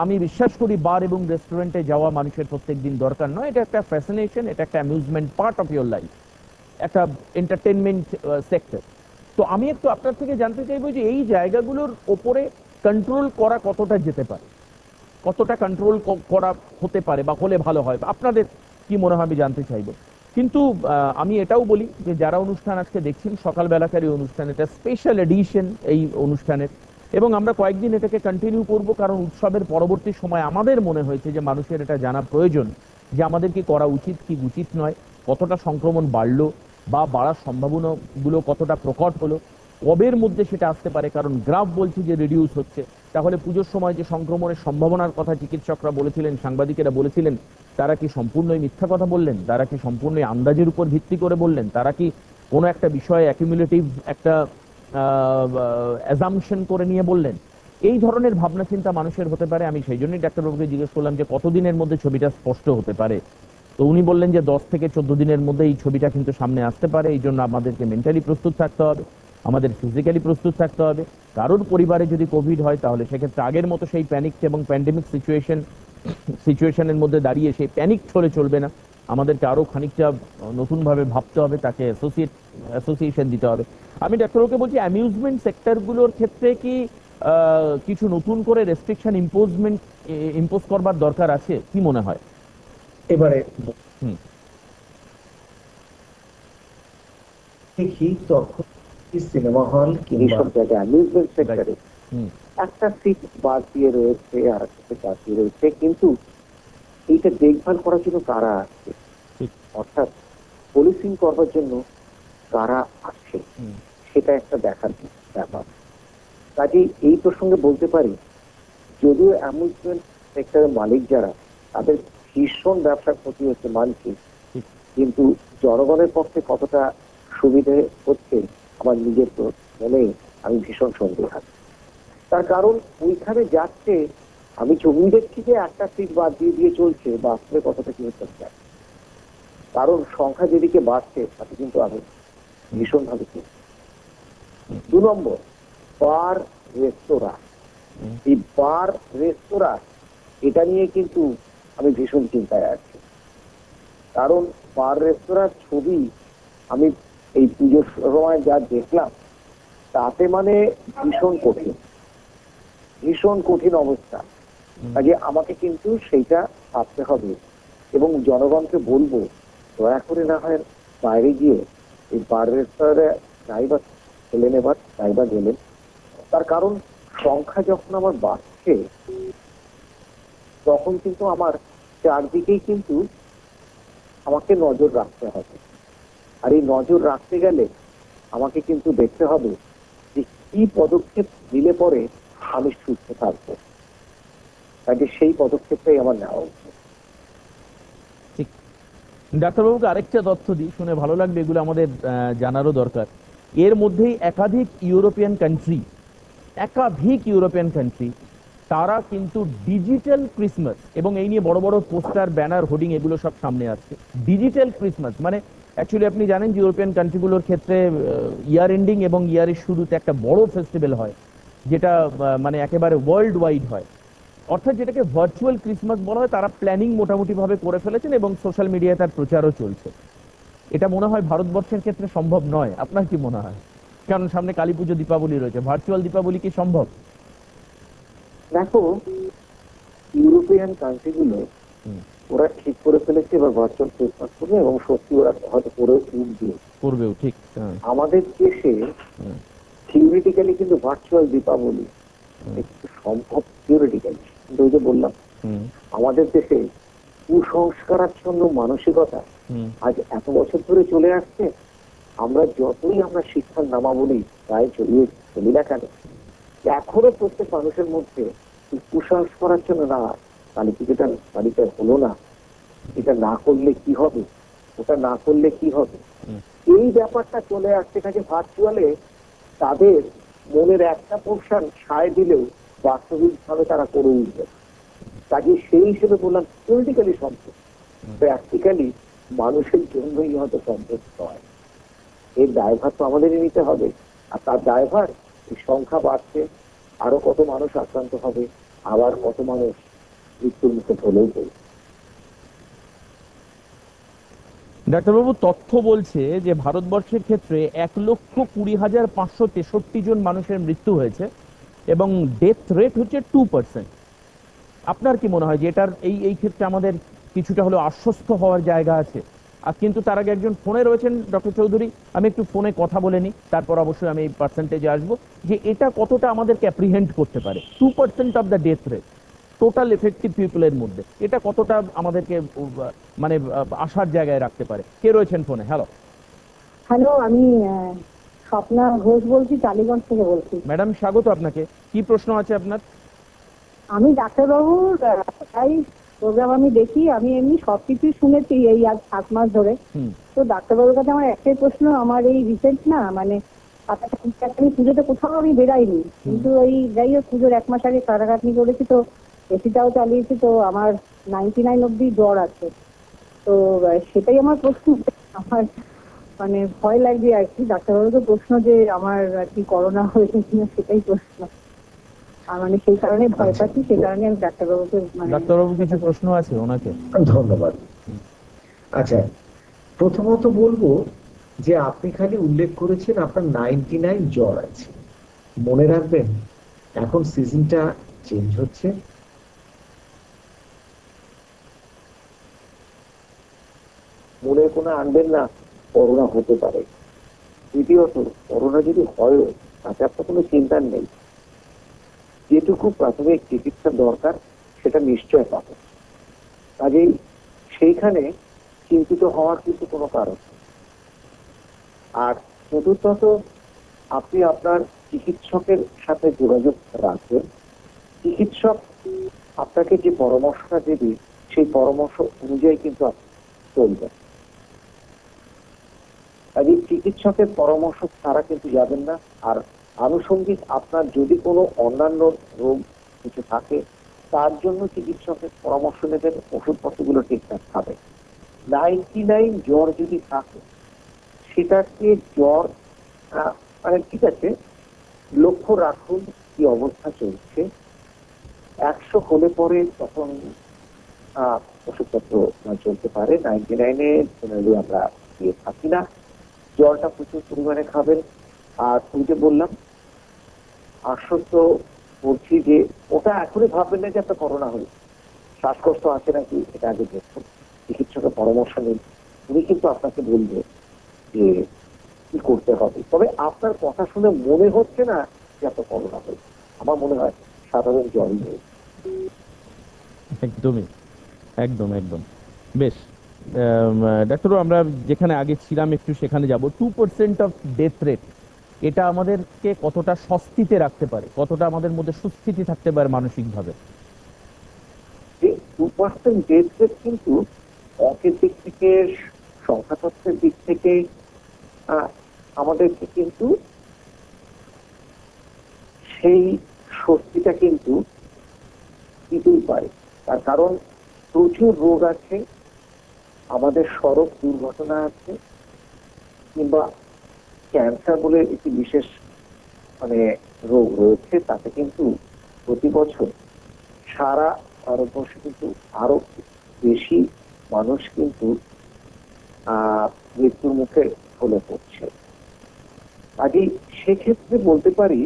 আমি বিশ্বাস করি বার এবং রেস্টুরেন্টে যাওয়া মানুষের প্রত্যেকদিন দরকার নয়। এটা একটা ফ্যাসিনেশন, এটা একটা amusement part of your life, একটা এন্টারটেনমেন্ট সেক্টর। তো আমি একটু আপনার থেকে জানতে চাইবো যে এই জায়গাগুলোর ওপরে কন্ট্রোল করা কতটা যেতে পারে, কতটা কন্ট্রোল করা হতে পারে বা হলে ভালো হয়, আপনাদের কি মনে হয় আমি জানতে চাইবো। কিন্তু আমি এটাও বলি যে যারা অনুষ্ঠান আজকে দেখছেন, সকালবেলাকার এই অনুষ্ঠান, এটা স্পেশাল এডিশন এই অনুষ্ঠানের, এবং আমরা কয়েকদিন এটাকে কন্টিনিউ করব, কারণ উৎসবের পরবর্তী সময় আমাদের মনে হয়েছে যে মানুষের এটা জানা প্রয়োজন যে আমাদের কি করা উচিত, কি উচিত নয়, কতটা সংক্রমণ বাড়লো বা বাড়ার সম্ভাবনাগুলো কতটা প্রকট হলো, কবের মধ্যে সেটা আসতে পারে, কারণ গ্রাফ বলছে যে রিডিউস হচ্ছে। তাহলে পুজোর সময় যে সংক্রমণের সম্ভাবনার কথা চিকিৎসকরা বলেছিলেন, সাংবাদিকেরা বলেছিলেন, তারা কি সম্পূর্ণই মিথ্যা কথা বললেন? তারা কি সম্পূর্ণই আন্দাজের উপর ভিত্তি করে বললেন? তারা কি কোনো একটা বিষয়ে অ্যাকিউমুলেটিভ একটা অ্যাজাম্পশন করে নিয়ে বললেন? এই ধরনের ভাবনা চিন্তা মানুষের হতে পারে। আমি সেই জন্যই ডাক্তারবাবুকে জিজ্ঞেস করলাম যে কতদিনের মধ্যে ছবিটা স্পষ্ট হতে পারে। তো উনি বললেন যে 10 থেকে 14 দিনের মধ্যে এই ছবিটা কিন্তু সামনে আসতে পারে। এই জন্য আমাদেরকে মেন্টালি প্রস্তুত থাকতে হবে, আমাদের ফিজিক্যালি প্রস্তুত থাকতে হবে। কারোর পরিবারে যদি কোভিড হয় তাহলে সেক্ষেত্রে আগের মতো সেই প্যানিক এবং প্যান্ডেমিক সিচুয়েশনের মধ্যে দাঁড়িয়ে সেই প্যানিক হলে চলবে না। আমাদেরকে আরো খানিকটা নতুনভাবে ভাবতে হবে, তাকে অ্যাসোসিয়েশন দিতে হবে। আমি ডাক্তারবাবুকে বলছি, অ্যামিউজমেন্ট সেক্টরগুলোর ক্ষেত্রে কি কিছু নতুন করে রেস্ট্রিকশন ইম্পোজ করবার দরকার আছে, কি মনে হয়? এবারে হুম। দেখি তখন সিনেমা হল কিংবা এইসব জায়গায় অ্যামিউজমেন্ট সেক্টরে হুম। একটা সিট বাদ দিয়ে রয়েছে আর একটা সিট বাদ দিয়ে রয়েছে, কিন্তু এইটা দেখভাল করার জন্য কারা আছে, ঠিক। অর্থাৎ পলিসিং করবার জন্য কারা আছে, হুম। সেটা একটা দেখার ব্যাপার। কাজেই এই প্রসঙ্গে বলতে পারি, যদিও অ্যামিউজমেন্ট সেক্টরের মালিক যারা, তাদের ভীষণ ব্যবসার ক্ষতি হচ্ছে মানছি, ঠিক। কিন্তু জনগণের পক্ষে কতটা সুবিধে হচ্ছে আমার নিজের তো মনে আমি ভীষণ সন্দেহ আছি। তার কারণ ওইখানে যাচ্ছে, আমি ছবি দেখছি যে একটা সিট বাদ দিয়ে দিয়ে চলছে, বাস্তবে কতটা কি হচ্ছে না। কারণ সংখ্যা যেদিকে বাড়ছে তাতে কিন্তু আমি ভীষণ ভাবে চিন্তিত। 2 নম্বর, বার রেস্তোরাঁ। এই বার রেস্তোরাঁ এটা নিয়ে কিন্তু আমি ভীষণ চিন্তায় আছি। কারণ বার রেস্তোরাঁর ছবি আমি এই পুজোর সময় যা দেখলাম, তাতে মানে ভীষণ কঠিন অবস্থা। কাজে আমাকে কিন্তু সেইটা ভাবতে হবে এবং জনগণকে বলবো, দয়া করে না হয় বাইরে গিয়ে এই বার রেস্তোরাঁ যাইবা খেলেন, এবার যাইবা গেলেন। তার কারণ সংখ্যা যখন আমার বাড়ছে, তখন কিন্তু আমার চারদিকেই কিন্তু আমাকে নজর রাখতে হবে। আর এই নজর রাখতে গেলে আমাকে কিন্তু দেখতে হবে যে কি পদক্ষেপ নিলে পরে আমি সুস্থ থাকবো। কাজে সেই পদক্ষেপটাই আমার নেওয়া উচিত। ঠিক। ডাক্তারবাবুকে আরেকটা তথ্য দিই, শুনে ভালো লাগবে, এগুলো আমাদের জানারও দরকার। এর মধ্যেই একাধিক ইউরোপিয়ান কান্ট্রি তারা কিন্তু ডিজিটাল ক্রিসমাস, এবং এই নিয়ে বড় বড় পোস্টার, ব্যানার, হোর্ডিং এগুলো সব সামনে আসছে। ডিজিটাল ক্রিসমাস মানে অ্যাকচুয়ালি আপনি জানেন যে ইউরোপিয়ান কান্ট্রিগুলোর ক্ষেত্রে ইয়ার এন্ডিং এবং ইয়ারের শুরুতে একটা বড় ফেস্টিভ্যাল হয়, যেটা মানে একেবারে ওয়ার্ল্ড ওয়াইড হয়, অর্থাৎ যেটাকে ভার্চুয়াল ক্রিসমাস বলা হয়। তারা প্ল্যানিং মোটামুটি ভাবে করে ফেলেছেন এবং সোশ্যাল মিডিয়ায় তার প্রচারও চলছে। এটা মনে হয় ভারতবর্ষের ক্ষেত্রে সম্ভব নয়, আপনার কি মনে হয়? কারণ সামনে কালী পুজো, দীপাবলি রয়েছে, ভার্চুয়াল দীপাবলি কি সম্ভব? দেখো, ইউরোপিয়ান কান্ট্রিগুলো ওরা ঠিক করে ফেলেছে এবার ভার্চুয়াল ক্রিসমাস করবে, এবং সত্যি ওরা হয়তো করবেও। ঠিক। আমাদের দেশে থিওরিটিক্যালি কিন্তু ভার্চুয়াল দীপাবলি একটু সম্ভব, থিওরিটিক্যালি, কিন্তু ওই যে বললাম আমাদের দেশে কুসংস্কারাচ্ছন্ন মানসিকতা আজ এত বছর ধরে চলে আসছে। আমরা যতই শিক্ষার নামাবলী প্রায় চলি না কেন, এখনো প্রত্যেক মানুষের মধ্যে কুসংস্কারাচ্ছন্ন, না কালী পুজোটা বাড়িতে হলো না, এটা না করলে কি হবে, ওটা না করলে কি হবে, এই ব্যাপারটা চলে আসছে। কাজে ভার্চুয়ালে তাদের মনের একটা পোর্শন সায় দিলেও বাস্তবিক ভাবে তারা করে উঠবে। কাজে সেই হিসেবে বললাম থিওরিটিক্যালি সম্ভব, প্র্যাকটিক্যালি মানুষের জন্যই হয়তো সম্ভব নয়। এর দায়ভার তো আমাদেরই নিতে হবে। আর তার দায়ভার, এই সংখ্যা বাড়ছে, আরো কত মানুষ আক্রান্ত হবে, আবার কত মানুষ মৃত্যুর মুখে ঢলেও পড়বে। ডাক্তারবাবু, তথ্য বলছে যে ভারতবর্ষের ক্ষেত্রে 1,20,563 জন মানুষের মৃত্যু হয়েছে এবং ডেথ রেট হচ্ছে 2%। আপনার কি মনে হয় যে এটার এই ক্ষেত্রে আমাদের কিছুটা হলেও আশ্বস্ত হওয়ার জায়গা আছে? আর কিন্তু তার আগে একজন ফোনে রয়েছেন, ডক্টর চৌধুরী, আমি একটু ফোনে কথা বলে নিই, তারপর অবশ্যই আমি এই পার্সেন্টেজে আসবো যে এটা কতটা আমাদেরকে অ্যাপ্রিহেন্ড করতে পারে। 2% of the death rate total effective পিপলের মধ্যে, এটা কতটা আমাদেরকে মানে আশার জায়গায় রাখতে পারে? কে রয়েছেন ফোনে? হ্যালো, আমি স্বপ্না ঘোষ বলছি, টালিগঞ্জ থেকে বলছি। ম্যাডাম, স্বাগত আপনাকে। কি প্রশ্ন আছে আপনার? আমি ডাক্তারবাবুর তাই প্রোগ্রাম আমি দেখি, আমি এমনি সবকিছুই শুনেছি এই আজ 7 মাস ধরে। তো ডাক্তারবাবুর কাছে আমার একটাই প্রশ্ন, আমার এই রিসেন্ট না মানে পুজোতে কোথাও আমি বেরাইনি, কিন্তু ওই যাই হোক পুজোর 1 মাস আগে কাটাকাটনি করেছি, তো এসিটাও চালিয়েছি, তো আমার 99 অব্দি জ্বর আছে। তো সেটাই আমার প্রশ্ন। আমার মানে ভয় লাগছে আর কি, ডাক্তারবাবুকে প্রশ্ন যে আমার আর কি করোনা হয়েছে কিনা সেটাই প্রশ্ন। আর মানে সেই কারণে ভয় পাচ্ছি, সেই কারণে আমি ডাক্তারবাবুকে ডাক্তারবাবু কিছু প্রশ্ন আছে ওনাকে? ধন্যবাদ। আচ্ছা, প্রথমত বলবো যে আপনি খালি উল্লেখ করেছেন আপনার 99 জ্বর আছে। মনে রাখবেন এখন সিজনটা চেঞ্জ হচ্ছে, মনে কোনো আনবেন না করোনা হতে পারে। দ্বিতীয়ত করোনা যদি হয় তাতে আপনার কোনো চিন্তার নেই, যেটুকু প্রাথমিক চিকিৎসার দরকার সেটা নিশ্চয় পাবে, কাজেই সেইখানে চিন্তিত হওয়ার কিন্তু কোনো কারণ নেই। আর চতুর্থত আপনি আপনার চিকিৎসকের সাথে যোগাযোগ রাখবেন। চিকিৎসক আপনাকে যে পরামর্শটা দেবে সেই পরামর্শ অনুযায়ী কিন্তু আপনি চলবেন। কাজে চিকিৎসকের পরামর্শ ছাড়া কিন্তু যাবেন না। আর আনুষঙ্গিক আপনার যদি কোনো অন্যান্য রোগ কিছু থাকে তার জন্য চিকিৎসকের পরামর্শ নেবেন, ওষুধপত্রগুলো ঠিকঠাক খাবেন। 99 জ্বর যদি থাকে সেটাকে জ্বর মানে ঠিক আছে, লক্ষ্য রাখুন কি অবস্থা চলছে। 100 হলে পরে তখন ওষুধপত্র চলতে পারে। 99-এ জেনারেলি আমরা দিয়ে থাকি না। জলটা প্রচুর পরিমাণে খাবেন। আর ওই যে বললাম আশ্বস্ত করছি যে ওটা এখনই ভাববেন না যে আপনার করোনা হয়েছে, শ্বাসকষ্ট আছে নাকি এটা আগে দেখুন, চিকিৎসকের পরামর্শ নিন। উনি কিন্তু আপনাকে বলবে যে কি করতে হবে। তবে আপনার কথা শুনে মনে হচ্ছে না যে আপনার করোনা হয়েছে, আমার মনে হয় সাধারণ জ্বরই হয়েছে। একদমই, একদম একদম। বেশ ডাক্তারবাবু, আমরা যেখানে আগে ছিলাম একটু সেখানে যাব। 2% অফ ডেথ রেট, এটা আমাদেরকে কতটা স্বস্তিতে রাখতে পারে, কতটা আমাদের মধ্যে সুস্থিতি থাকতে পারে মানসিকভাবে? 2% ডেথ রেট কিন্তু অঙ্কের দিক থেকে, সংখ্যাতত্ত্বের দিক থেকে আমাদেরকে কিন্তু সেই স্বস্তিটা কিন্তু দিতেই পারে। তার কারণ প্রচুর রোগ আছে, আমাদের সড়ক দুর্ঘটনা আছে, কিংবা ক্যান্সার বলে একটি বিশেষ মানে রোগ রয়েছে, তাতে কিন্তু প্রতি বছর সারা ভারতবর্ষে কিন্তু আরো বেশি মানুষ কিন্তু মৃত্যুর মুখে ঢলে পড়ছে। আগে সেক্ষেত্রে বলতে পারি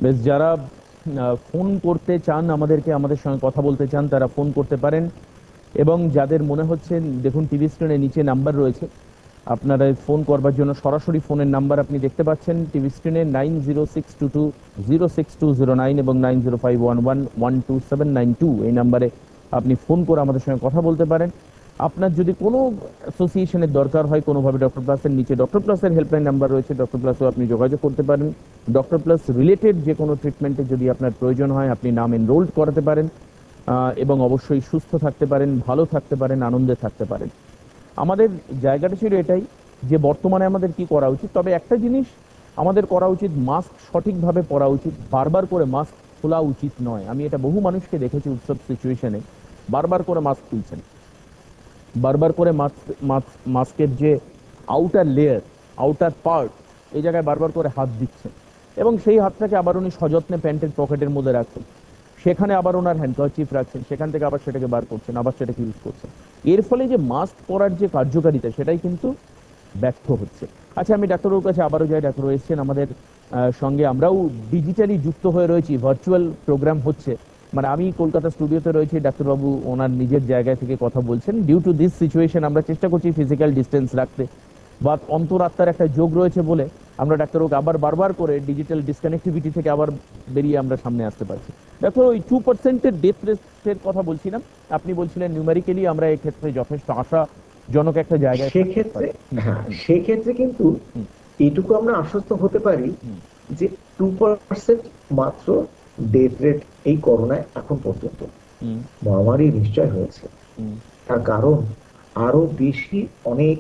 বেশ, যারা ফোন করতে চান আমাদেরকে, আমাদের সঙ্গে কথা বলতে চান, তারা ফোন করতে পারেন। এবং যাদের মনে হচ্ছে, দেখুন টিভি স্ক্রিনের নিচে নাম্বার রয়েছে, আপনারা ফোন করবার জন্য সরাসরি ফোনের নাম্বার আপনি দেখতে পাচ্ছেন টিভি স্ক্রিনে 9062206209 এবং 9051112792। এই নাম্বারে আপনি ফোন করে আমাদের সঙ্গে কথা বলতে পারেন। আপনার যদি কোনো অ্যাসোসিয়েশনের দরকার হয় কোনোভাবে, ডক্টর প্লাসের নিচে ডক্টর প্লাসের হেল্পলাইন নাম্বার রয়েছে, ডক্টর প্লাসেও আপনি যোগাযোগ করতে পারেন। ডক্টর প্লাস রিলেটেড যে কোনো ট্রিটমেন্টে যদি আপনার প্রয়োজন হয় আপনি নাম এনরোল্ড করাতে পারেন এবং অবশ্যই সুস্থ থাকতে পারেন, ভালো থাকতে পারেন, আনন্দে থাকতে পারেন। আমাদের জায়গাটা ছিল এটাই যে বর্তমানে আমাদের কি করা উচিত। তবে একটা জিনিস আমাদের করা উচিত, মাস্ক সঠিকভাবে পরা উচিত, বারবার করে মাস্ক খোলা উচিত নয়। আমি এটা বহু মানুষকে দেখেছি উৎসব সিচুয়েশনে বারবার করে মাস্ক খুলছেন, বারবার করে মাস্কের যে আউটার লেয়ার, আউটার পার্ট, এই জায়গায় বারবার করে হাত দিচ্ছেন এবং সেই হাতটাকে আবার উনি সযত্নে প্যান্টের পকেটের মধ্যে রাখছেন, সেখানে আবার ওনার হ্যান্ডকারচিফ রাখছেন, সেখান থেকে আবার সেটাকে বার করছেন, আবার সেটাকে ইউজ করছেন। এর ফলে যে মাস্ক পরার যে কার্যকারিতা সেটাই কিন্তু ব্যর্থ হচ্ছে। আচ্ছা, আমি ডাক্তারবাবুর কাছে আবারও যাই। ডাক্তারবাবু এসছেন আমাদের সঙ্গে, আমরাও ডিজিটালি যুক্ত হয়ে রয়েছি, ভার্চুয়াল প্রোগ্রাম হচ্ছে, মানে আমি কলকাতা স্টুডিওতে রয়েছি, ডাক্তারবাবু ওনার নিজের জায়গা থেকে কথা বলছেন। ডিউ টু দিস সিচুয়েশন আমরা চেষ্টা করছি ফিজিক্যাল ডিস্টেন্স রাখতে, বা অন্তরাত্মার একটা যোগ রয়েছে বলে আমরা ডাক্তারবাবুকে আবার বারবার করে ডিজিটাল ডিসকানেক্টিভিটি থেকে আবার বেরিয়ে আমরা সামনে আসতে পারছি। দেখো, ওই 2%-এর ডেথ রেটের কথা বলছিলাম, আপনি বলছিলেন নিউমেরিক্যালি আমরা এই ক্ষেত্রে যথেষ্ট আশাজনক একটা জায়গায়। সেক্ষেত্রে কিন্তু এইটুকু আমরা আশ্বস্ত হতে পারি যে 2% মাত্র ডেথ রেট এই করোনায় এখন পর্যন্ত মহামারী নিশ্চয় হয়েছে। তার কারণ আরো বেশি অনেক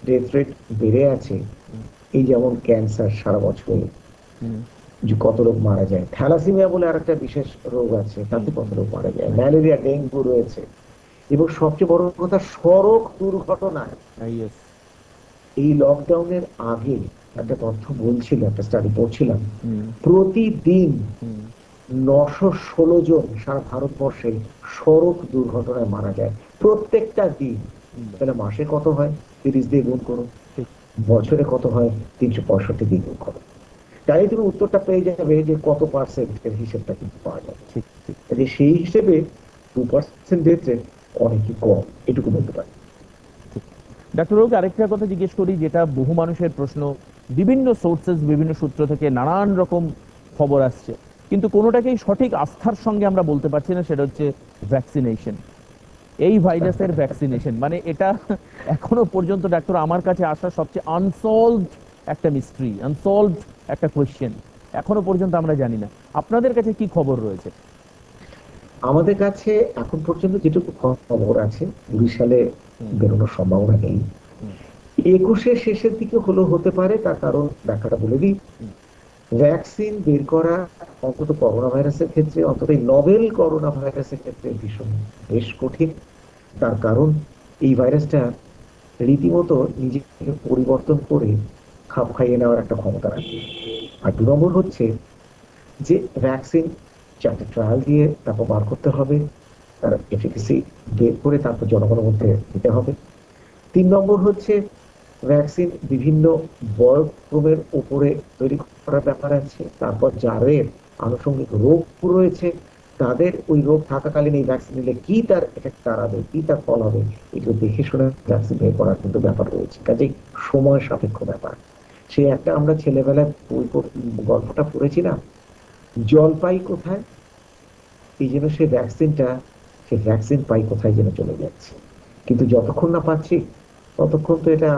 ডেথ রেট বেড়ে আছে। এই যেমন ক্যান্সার সারা বছর যে কত লোক মারা যায়। থ্যালাসিমিয়া বলে আর একটা বিশেষ রোগ আছে, তাতে কত লোক মারা যায়। ম্যালেরিয়া, ডেঙ্গু রয়েছে। এবং সবচেয়ে বড় কথা, সড়ক দুর্ঘটনায় এই লকডাউনের আগে একটা তথ্য বলছিল, একটা স্টাডি পড়ছিলাম, প্রতিদিন 916 জন সারা ভারতবর্ষে সড়ক দুর্ঘটনায় মারা যায় প্রত্যেকটা দিন। তাহলে মাসে কত হয়? 30 দিয়ে গুণ করো, বছরে কত হয়? 365 দিয়ে গুণ করো। তাই তুমি উত্তরটা পেয়ে যাবে যে কত পার্সেন্ট এর হিসেবটা কিন্তু পাওয়া যাবে। সেই হিসেবে 2% ডেথ রেট অনেকই কম, এটুকু বলতে পারি। ডাক্তারবাবুকে আরেকটা কথা জিজ্ঞেস করি, যেটা বহু মানুষের প্রশ্ন, বিভিন্ন সোর্সেস, বিভিন্ন সূত্র থেকে নানান রকম খবর আসছে, কিন্তু কোনোটাকেই সঠিক আস্থার সঙ্গে আমরা বলতে পারছি না, সেটা হচ্ছে ভ্যাকসিনেশন। এই ভাইরাসের ভ্যাকসিনেশন, মানে এটা এখনো পর্যন্ত ডাক্তার আমার কাছে আসা সবচেয়ে আনসলভড একটা মিস্ট্রি, আনসলভড একটা কোয়েশ্চেন। এখনো পর্যন্ত আমরা জানি না। আপনাদের কাছে কি খবর রয়েছে? আমাদের কাছে এখন পর্যন্ত যেটুকু খবর আছে, 20 সালে বেরোনোর সম্ভাবনা নেই। 21 শেষের দিকে হলেও হতে পারে। তার কারণ ব্যাখ্যাটা বলে দিই। ভ্যাকসিন বের করা অন্তত করোনা ভাইরাসের ক্ষেত্রে, অন্তত নভেল করোনা ভাইরাসের ক্ষেত্রে বেশ কঠিন। তার কারণ এই ভাইরাসটা রীতিমতো নিজেকে পরিবর্তন করে খাপ খাইয়ে নেওয়ার একটা ক্ষমতা রাখে। আর 2 নম্বর হচ্ছে যে ভ্যাকসিন 4টে ট্রায়াল দিয়ে তারপর বার করতে হবে, তার এফিকেসি বের করে তারপর জনগণের মধ্যে দিতে হবে। 3 নম্বর হচ্ছে ভ্যাকসিন বিভিন্ন বয়সক্রমের উপরে তৈরি করার ব্যাপার আছে। তারপর যাদের আনুষঙ্গিক রোগ রয়েছে, তাদের ওই রোগ থাকাকালীন এই ভ্যাকসিন নিলে কি তার এফেক্ট দাঁড়াবে, কি তার ফল হবে, এগুলো দেখে শুনে ভ্যাকসিন বের করার কিন্তু ব্যাপার রয়েছে। কাজেই সময় সাপেক্ষ ব্যাপার। সে একটা আমরা ছেলেবেলায় গল্পটা পড়েছি না, জল পাই কোথায়, এই জন্য সে ভ্যাকসিন পাই কোথায় যেন চলে যাচ্ছে। কিন্তু যতক্ষণ না পাচ্ছি ততক্ষণ তো এটা,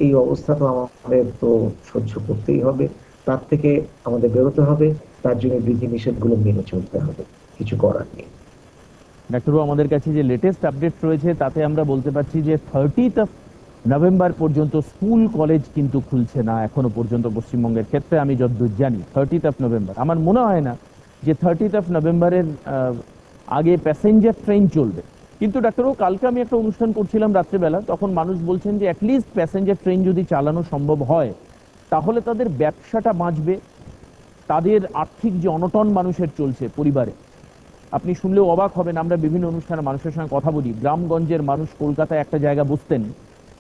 এই অবস্থা তো আমাদের তো সহ্য করতেই হবে। তার থেকে আমাদের বেরোতে হবে, তার জন্য বিধিনিষেধগুলো মেনে চলতে হবে, কিছু করার নেই। ডাক্তারবাবু, আমাদের কাছে যে লেটেস্ট আপডেট রয়েছে তাতে আমরা বলতে পারছি যে 30th নভেম্বর পর্যন্ত স্কুল কলেজ কিন্তু খুলছে না এখনো পর্যন্ত পশ্চিমবঙ্গের ক্ষেত্রে, আমি যতদূর জানি 30th নভেম্বর। আমার মনে হয় না যে 30th নভেম্বরের আগে প্যাসেঞ্জার ট্রেন চলবে। কিন্তু ডাক্তারবাবু, কালকে আমি একটা অনুষ্ঠান করছিলাম রাত্রেবেলা, তখন মানুষ বলছেন যে অ্যাটলিস্ট প্যাসেঞ্জার ট্রেন যদি চালানো সম্ভব হয় তাহলে তাদের ব্যবসাটা বাঁচবে, তাদের আর্থিক যে অনটন মানুষের চলছে পরিবারে, আপনি শুনলেও অবাক হবেন। আমরা বিভিন্ন অনুষ্ঠানে মানুষের সঙ্গে কথা বলি, গ্রামগঞ্জের মানুষ কলকাতায় একটা জায়গা বসতেন,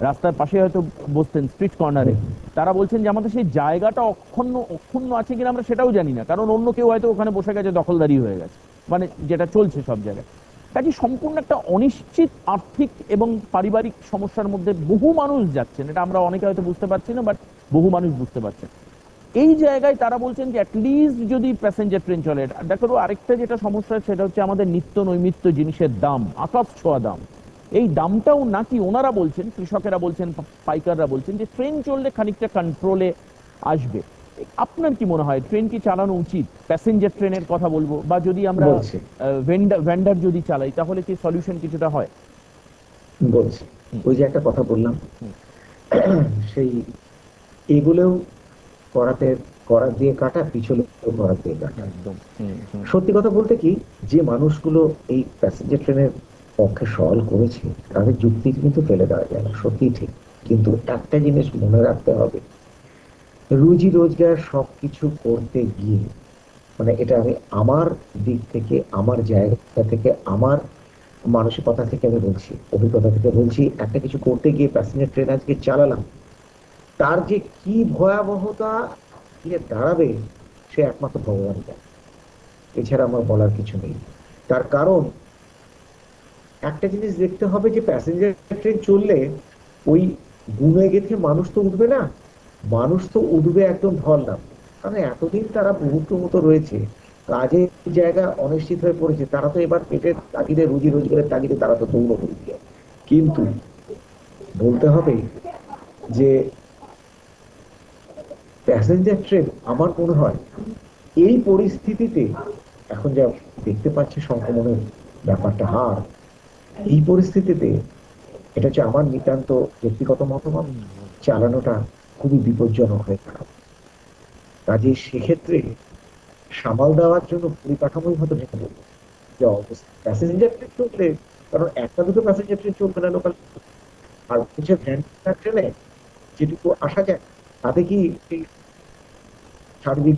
রাস্তার পাশে হয়তো বসতেন, স্ট্রিট কর্নারে, তারা বলছেন যে আমাদের সেই জায়গাটা অক্ষুণ্ণ আছে কিনা আমরা সেটাও জানি না, কারণ অন্য কেউ হয়তো ওখানে বসে গেছে, দখলদারি হয়ে গেছে, মানে যেটা চলছে সব জায়গায়। কাজে সম্পূর্ণ একটা অনিশ্চিত আর্থিক এবং পারিবারিক সমস্যার মধ্যে বহু মানুষ যাচ্ছেন। এটা আমরা অনেকে হয়তো বুঝতে পারছি না, বাট বহু মানুষ বুঝতে পারছেন। এই জায়গায় তারা বলছেন যে অ্যাটলিস্ট যদি প্যাসেঞ্জার ট্রেন চলে। দেখো, আরেকটা যেটা সমস্যা সেটা হচ্ছে আমাদের নিত্য নৈমিত্য জিনিসের দাম আকাশ ছোঁয়া দাম। এই দামটাও নাকি ওনারা বলছেন, কৃষকেরা বলছেন, পাইকাররা বলছেন যে ট্রেন চললে খানিকটা কন্ট্রোলে আসবে। আপনার কি মনে হয় ট্রেন কি চালানো উচিত? প্যাসেঞ্জার ট্রেনের কথা বলবো, বা যদি আমরা ভেন্ডার যদি চালাই তাহলে কি সলিউশন কিছুটা হয়? বলছি, ওই যে একটা কথা বললাম, সেই এগুলোও করার দিয়ে কাটা, পিছলে করার দিয়ে কাটা। সত্যি কথা বলতে কি, যে মানুষগুলো এই প্যাসেঞ্জার ট্রেনের পক্ষে সওয়াল করেছে তাদের যুক্তি কিন্তু ফেলে দেওয়া যায় না, সত্যি ঠিক। কিন্তু একটা জিনিস মনে রাখতে হবে, রুজি রোজগার সবকিছু করতে গিয়ে, মানে এটা আমি আমার দিক থেকে, আমার জায়গা থেকে, আমার মানসিকতা থেকে আমি বলছি, অভিজ্ঞতা থেকে বলছি, একটা কিছু করতে গিয়ে প্যাসেঞ্জার ট্রেন আজকে চালালাম, তার যে কি ভয়াবহতা গিয়ে দাঁড়াবে সে একমাত্র ভগবান জানে, এছাড়া আমার বলার কিছু নেই। তার কারণ একটা জিনিস দেখতে হবে যে প্যাসেঞ্জার ট্রেন চললে ওই গুনে গেছে মানুষ তো উঠবে না, মানুষ তো উঠবে একদম ঢল নামবে। কারণ এতদিন তারা মুহূর্ত মতো রয়েছে, কাজের জায়গা অনিশ্চিত হয়ে পড়েছে, তারা তো এবার পেটের তাগিদে, রুজি রোজগারের তাগিদে তারা তো দৌড় করে দিয়ে। কিন্তু বলতে হবে যে প্যাসেঞ্জার ট্রেন আমার মনে হয় এই পরিস্থিতিতে, এখন যা দেখতে পাচ্ছি সংক্রমণের ব্যাপারটা হার, এই পরিস্থিতিতে এটা হচ্ছে আমার নিতান্ত ব্যক্তিগত মতামত, চালানোটা খুবই বিপজ্জনক হয়ে দাঁড়াবে। কাজে সেক্ষেত্রে সামাল দেওয়ার জন্য পরিকাঠামোই হয়তো ভেঙে দেবে যে অবস্থা। প্যাসেঞ্জার ট্রেন চললে, কারণ একটা দুটো প্যাসেঞ্জার ট্রেন চলবে না লোকাল, আর হচ্ছে ভ্যান ট্রেনে যেটুকু আসা যায় তাতে কি এই সার্বিক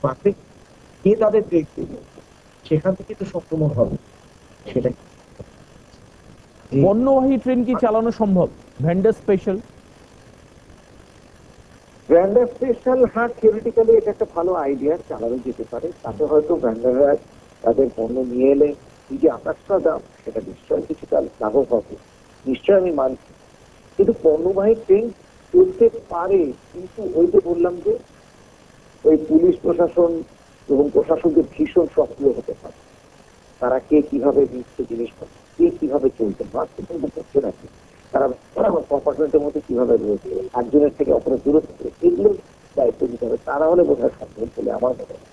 পাবে কে তাদের দেখবে, সেখান থেকে তো সংক্রমণ হবে। সেটা পণ্যবাহী ট্রেন কি চালানো সম্ভব? ভ্যান্ডার স্পেশাল ভ্যান্ডার স্পেশাল, হ্যাঁ থিওরিটিক্যালি এটা একটা ভালো আইডিয়া, চালানো যেতে পারে। তাতে হয়তো ভ্যান্ডাররা তাদের পণ্য নিয়ে এলে এই যে আকাশটা দাম, সেটা নিশ্চয়ই কিছুটা লাঘব হবে, নিশ্চয়ই আমি মানছি। কিন্তু পণ্যবাহী ট্রেন চলতে পারে, কিন্তু ওই যে বললাম যে ওই পুলিশ প্রশাসন এবং প্রশাসনকে ভীষণ সক্রিয় হতে পারে। তারা কে কিভাবে নিচ্ছে জিনিসপত্র, কে কিভাবে চলছে, মাস্ক কিন্তু করছে নাকি, তারা কম্পার্টমেন্টের মধ্যে কিভাবে রয়েছে, একজনের থেকে অপরের দূরত্ব, এগুলো দায়িত্ব দিতে হবে। তারা হলে বোধ হয় সম্ভব বলে আমার মনে হয়।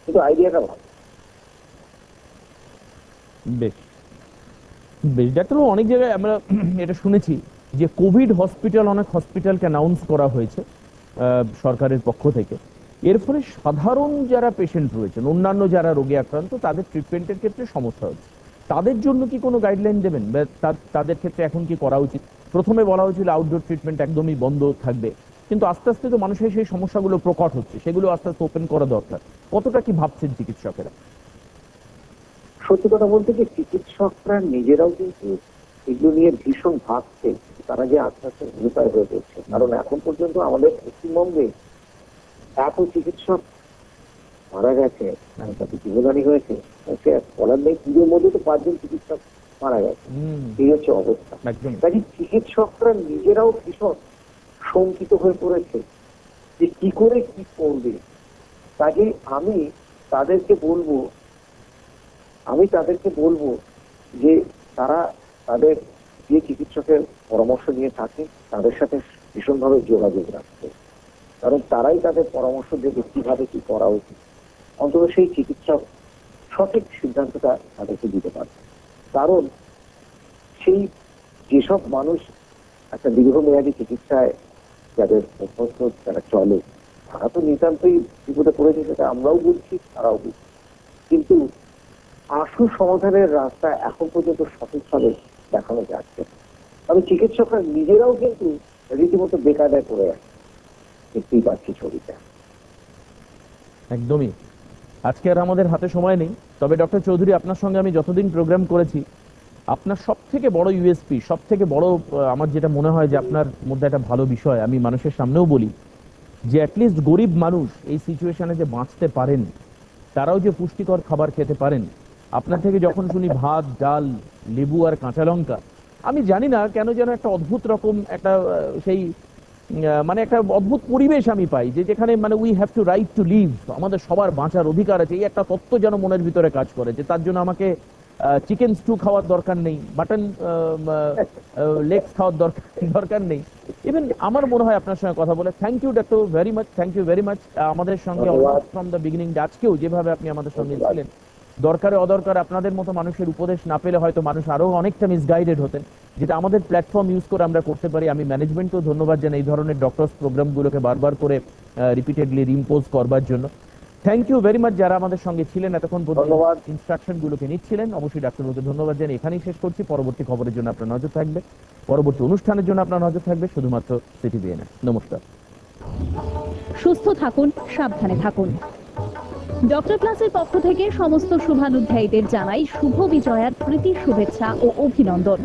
কিন্তু আইডিয়াটা ভালো। বেশ বেশ ডাক্তারবাবু, অনেক জায়গায় আমরা এটা শুনেছি যে কোভিড হসপিটাল, অনেক হসপিটালকে অ্যানাউন্স করা হয়েছে সরকারের পক্ষ থেকে। এর ফলে সাধারণ যারা পেশেন্ট রয়েছেন, অন্যান্য যারা রোগে আক্রান্ত, তাদের ট্রিটমেন্টের ক্ষেত্রে সমস্যা হচ্ছে। তাদের জন্য কি কোনো গাইডলাইন দেবেন? তাদের ক্ষেত্রে এখন কি করা উচিত? প্রথমে বলা হয়েছিল আউটডোর ট্রিটমেন্ট একদমই বন্ধ থাকবে, কিন্তু আস্তে আস্তে তো মানুষের সেই সমস্যাগুলো প্রকট হচ্ছে, সেগুলো আস্তে আস্তে ওপেন করা দরকার। কতটা কি ভাবছেন চিকিৎসকেরা? সত্যি কথা বলতে যে চিকিৎসকরা নিজেরাও কিন্তু এগুলো নিয়ে ভীষণ ভাবছে, তারা যে আস্তে আস্তে ভূমিকায় হয়ে পড়ছে। কারণ এখন পর্যন্ত আমাদের পশ্চিমবঙ্গে এত চিকিৎসক মারা গেছে, তাতে জীবনহানি হয়েছে, বলার নেই। পুজোর মধ্যে তো 5 জন চিকিৎসক মারা গেছে, এই হচ্ছে অবস্থা। কাজে চিকিৎসকরা নিজেরাও ভীষণ শঙ্কিত হয়ে পড়েছে যে কি করে কি করবে। কাজে আমি তাদেরকে বলবো যে তারা তাদের যে চিকিৎসকের পরামর্শ নিয়ে থাকে তাদের সাথে ভীষণভাবে যোগাযোগ রাখছে, কারণ তারাই তাদের পরামর্শ দেবে কিভাবে কি করা উচিত। অন্তত সেই চিকিৎসক সঠিক সিদ্ধান্তটা তাদেরকে দিতে পারবে। কারণ সেই যেসব মানুষ একটা দীর্ঘমেয়াদী চিকিৎসায় যাদের অভ্যস্ত, যারা চলে, তারা তো নিতান্তই বিপদে পড়েছে, সেটা আমরাও বুঝছি, তারাও বুঝছি। কিন্তু আশু সমাধানের রাস্তা এখন পর্যন্ত সঠিকভাবে দেখানো যাচ্ছে। তবে চিকিৎসকরা নিজেরাও কিন্তু রীতিমতো বেকায়দায় পড়ে আছে, দেখতেই পাচ্ছি ছবিটা। একদমই। আজকে আর আমাদের হাতে সময় নেই, তবে ডক্টর চৌধুরী, আপনার সঙ্গে আমি যতদিন প্রোগ্রাম করেছি, আপনার সব থেকে বড় ইউএসপি, সব থেকে বড় আমার যেটা মনে হয় যে আপনার মধ্যে একটা ভালো বিষয়, আমি মানুষের সামনেও বলি, যে অ্যাটলিস্ট গরিব মানুষ এই সিচুয়েশনে যে বাঁচতে পারেন, তারাও যে পুষ্টিকর খাবার খেতে পারেন। আপনার থেকে যখন শুনি ভাত, ডাল, লেবু আর কাঁচা লঙ্কা, আমি জানি না কেন যেন একটা অদ্ভুত রকম একটা সেই মানে একটা অদ্ভুত পরিবেশ আমি পাই, যে যেখানে মানে we have to right to live, আমাদের সবার বাঁচার অধিকার আছে, এই একটা তত্ত্ব যেন মনের ভিতরে কাজ করে, যে তার জন্য আমাকে চিকেন স্টু খাওয়ার দরকার নেই, মাটন লেগস খাওয়ার দরকার নেই। ইভেন আমার মনে হয় আপনার সঙ্গে কথা বলে, thank you doctor very much, thank you very much. আমাদের সঙ্গে ফ্রম দ্য বিগিনিং, আজকেও যেভাবে আপনি আমাদের সঙ্গে ছিলেন, দরকারে অদরকার আপনাদের মতো মানুষের উপদেশ না পেলে হয়তো মানুষ আরো অনেকটা মিসগাইডেড হতেন, যেটা আমাদের প্ল্যাটফর্ম ইউজ করে আমরা করতে পারি। আমি ম্যানেজমেন্টকেও ধন্যবাদ জানাই এই ধরনের ডক্টরস প্রোগ্রামগুলোকে বারবার করে রিপিটেডলি রিম্পোজ করবার জন্য। থ্যাংক ইউ ভেরি মাচ যারা আমাদের সঙ্গে ছিলেন এতক্ষণ পর্যন্ত, ইনস্ট্রাকশন গুলোকে নিচ্ছিলেন। অবশ্যই ডাক্তারবাবুকে ধন্যবাদ জানিয়ে এখানেই শেষ করছি। পরবর্তী খবরের জন্য আপনার নজর থাকবে, পরবর্তী অনুষ্ঠানের জন্য আপনার নজর থাকবে শুধুমাত্র সিটিভিএনে। নমস্কার। সুস্থ থাকুন, সাবধানে থাকুন। ডক্টর প্লাসের পক্ষ থেকে সমস্ত শুভানুধ্যায়ীদের জানাই শুভ বিজয়ার প্রীতি শুভেচ্ছা ও অভিনন্দন।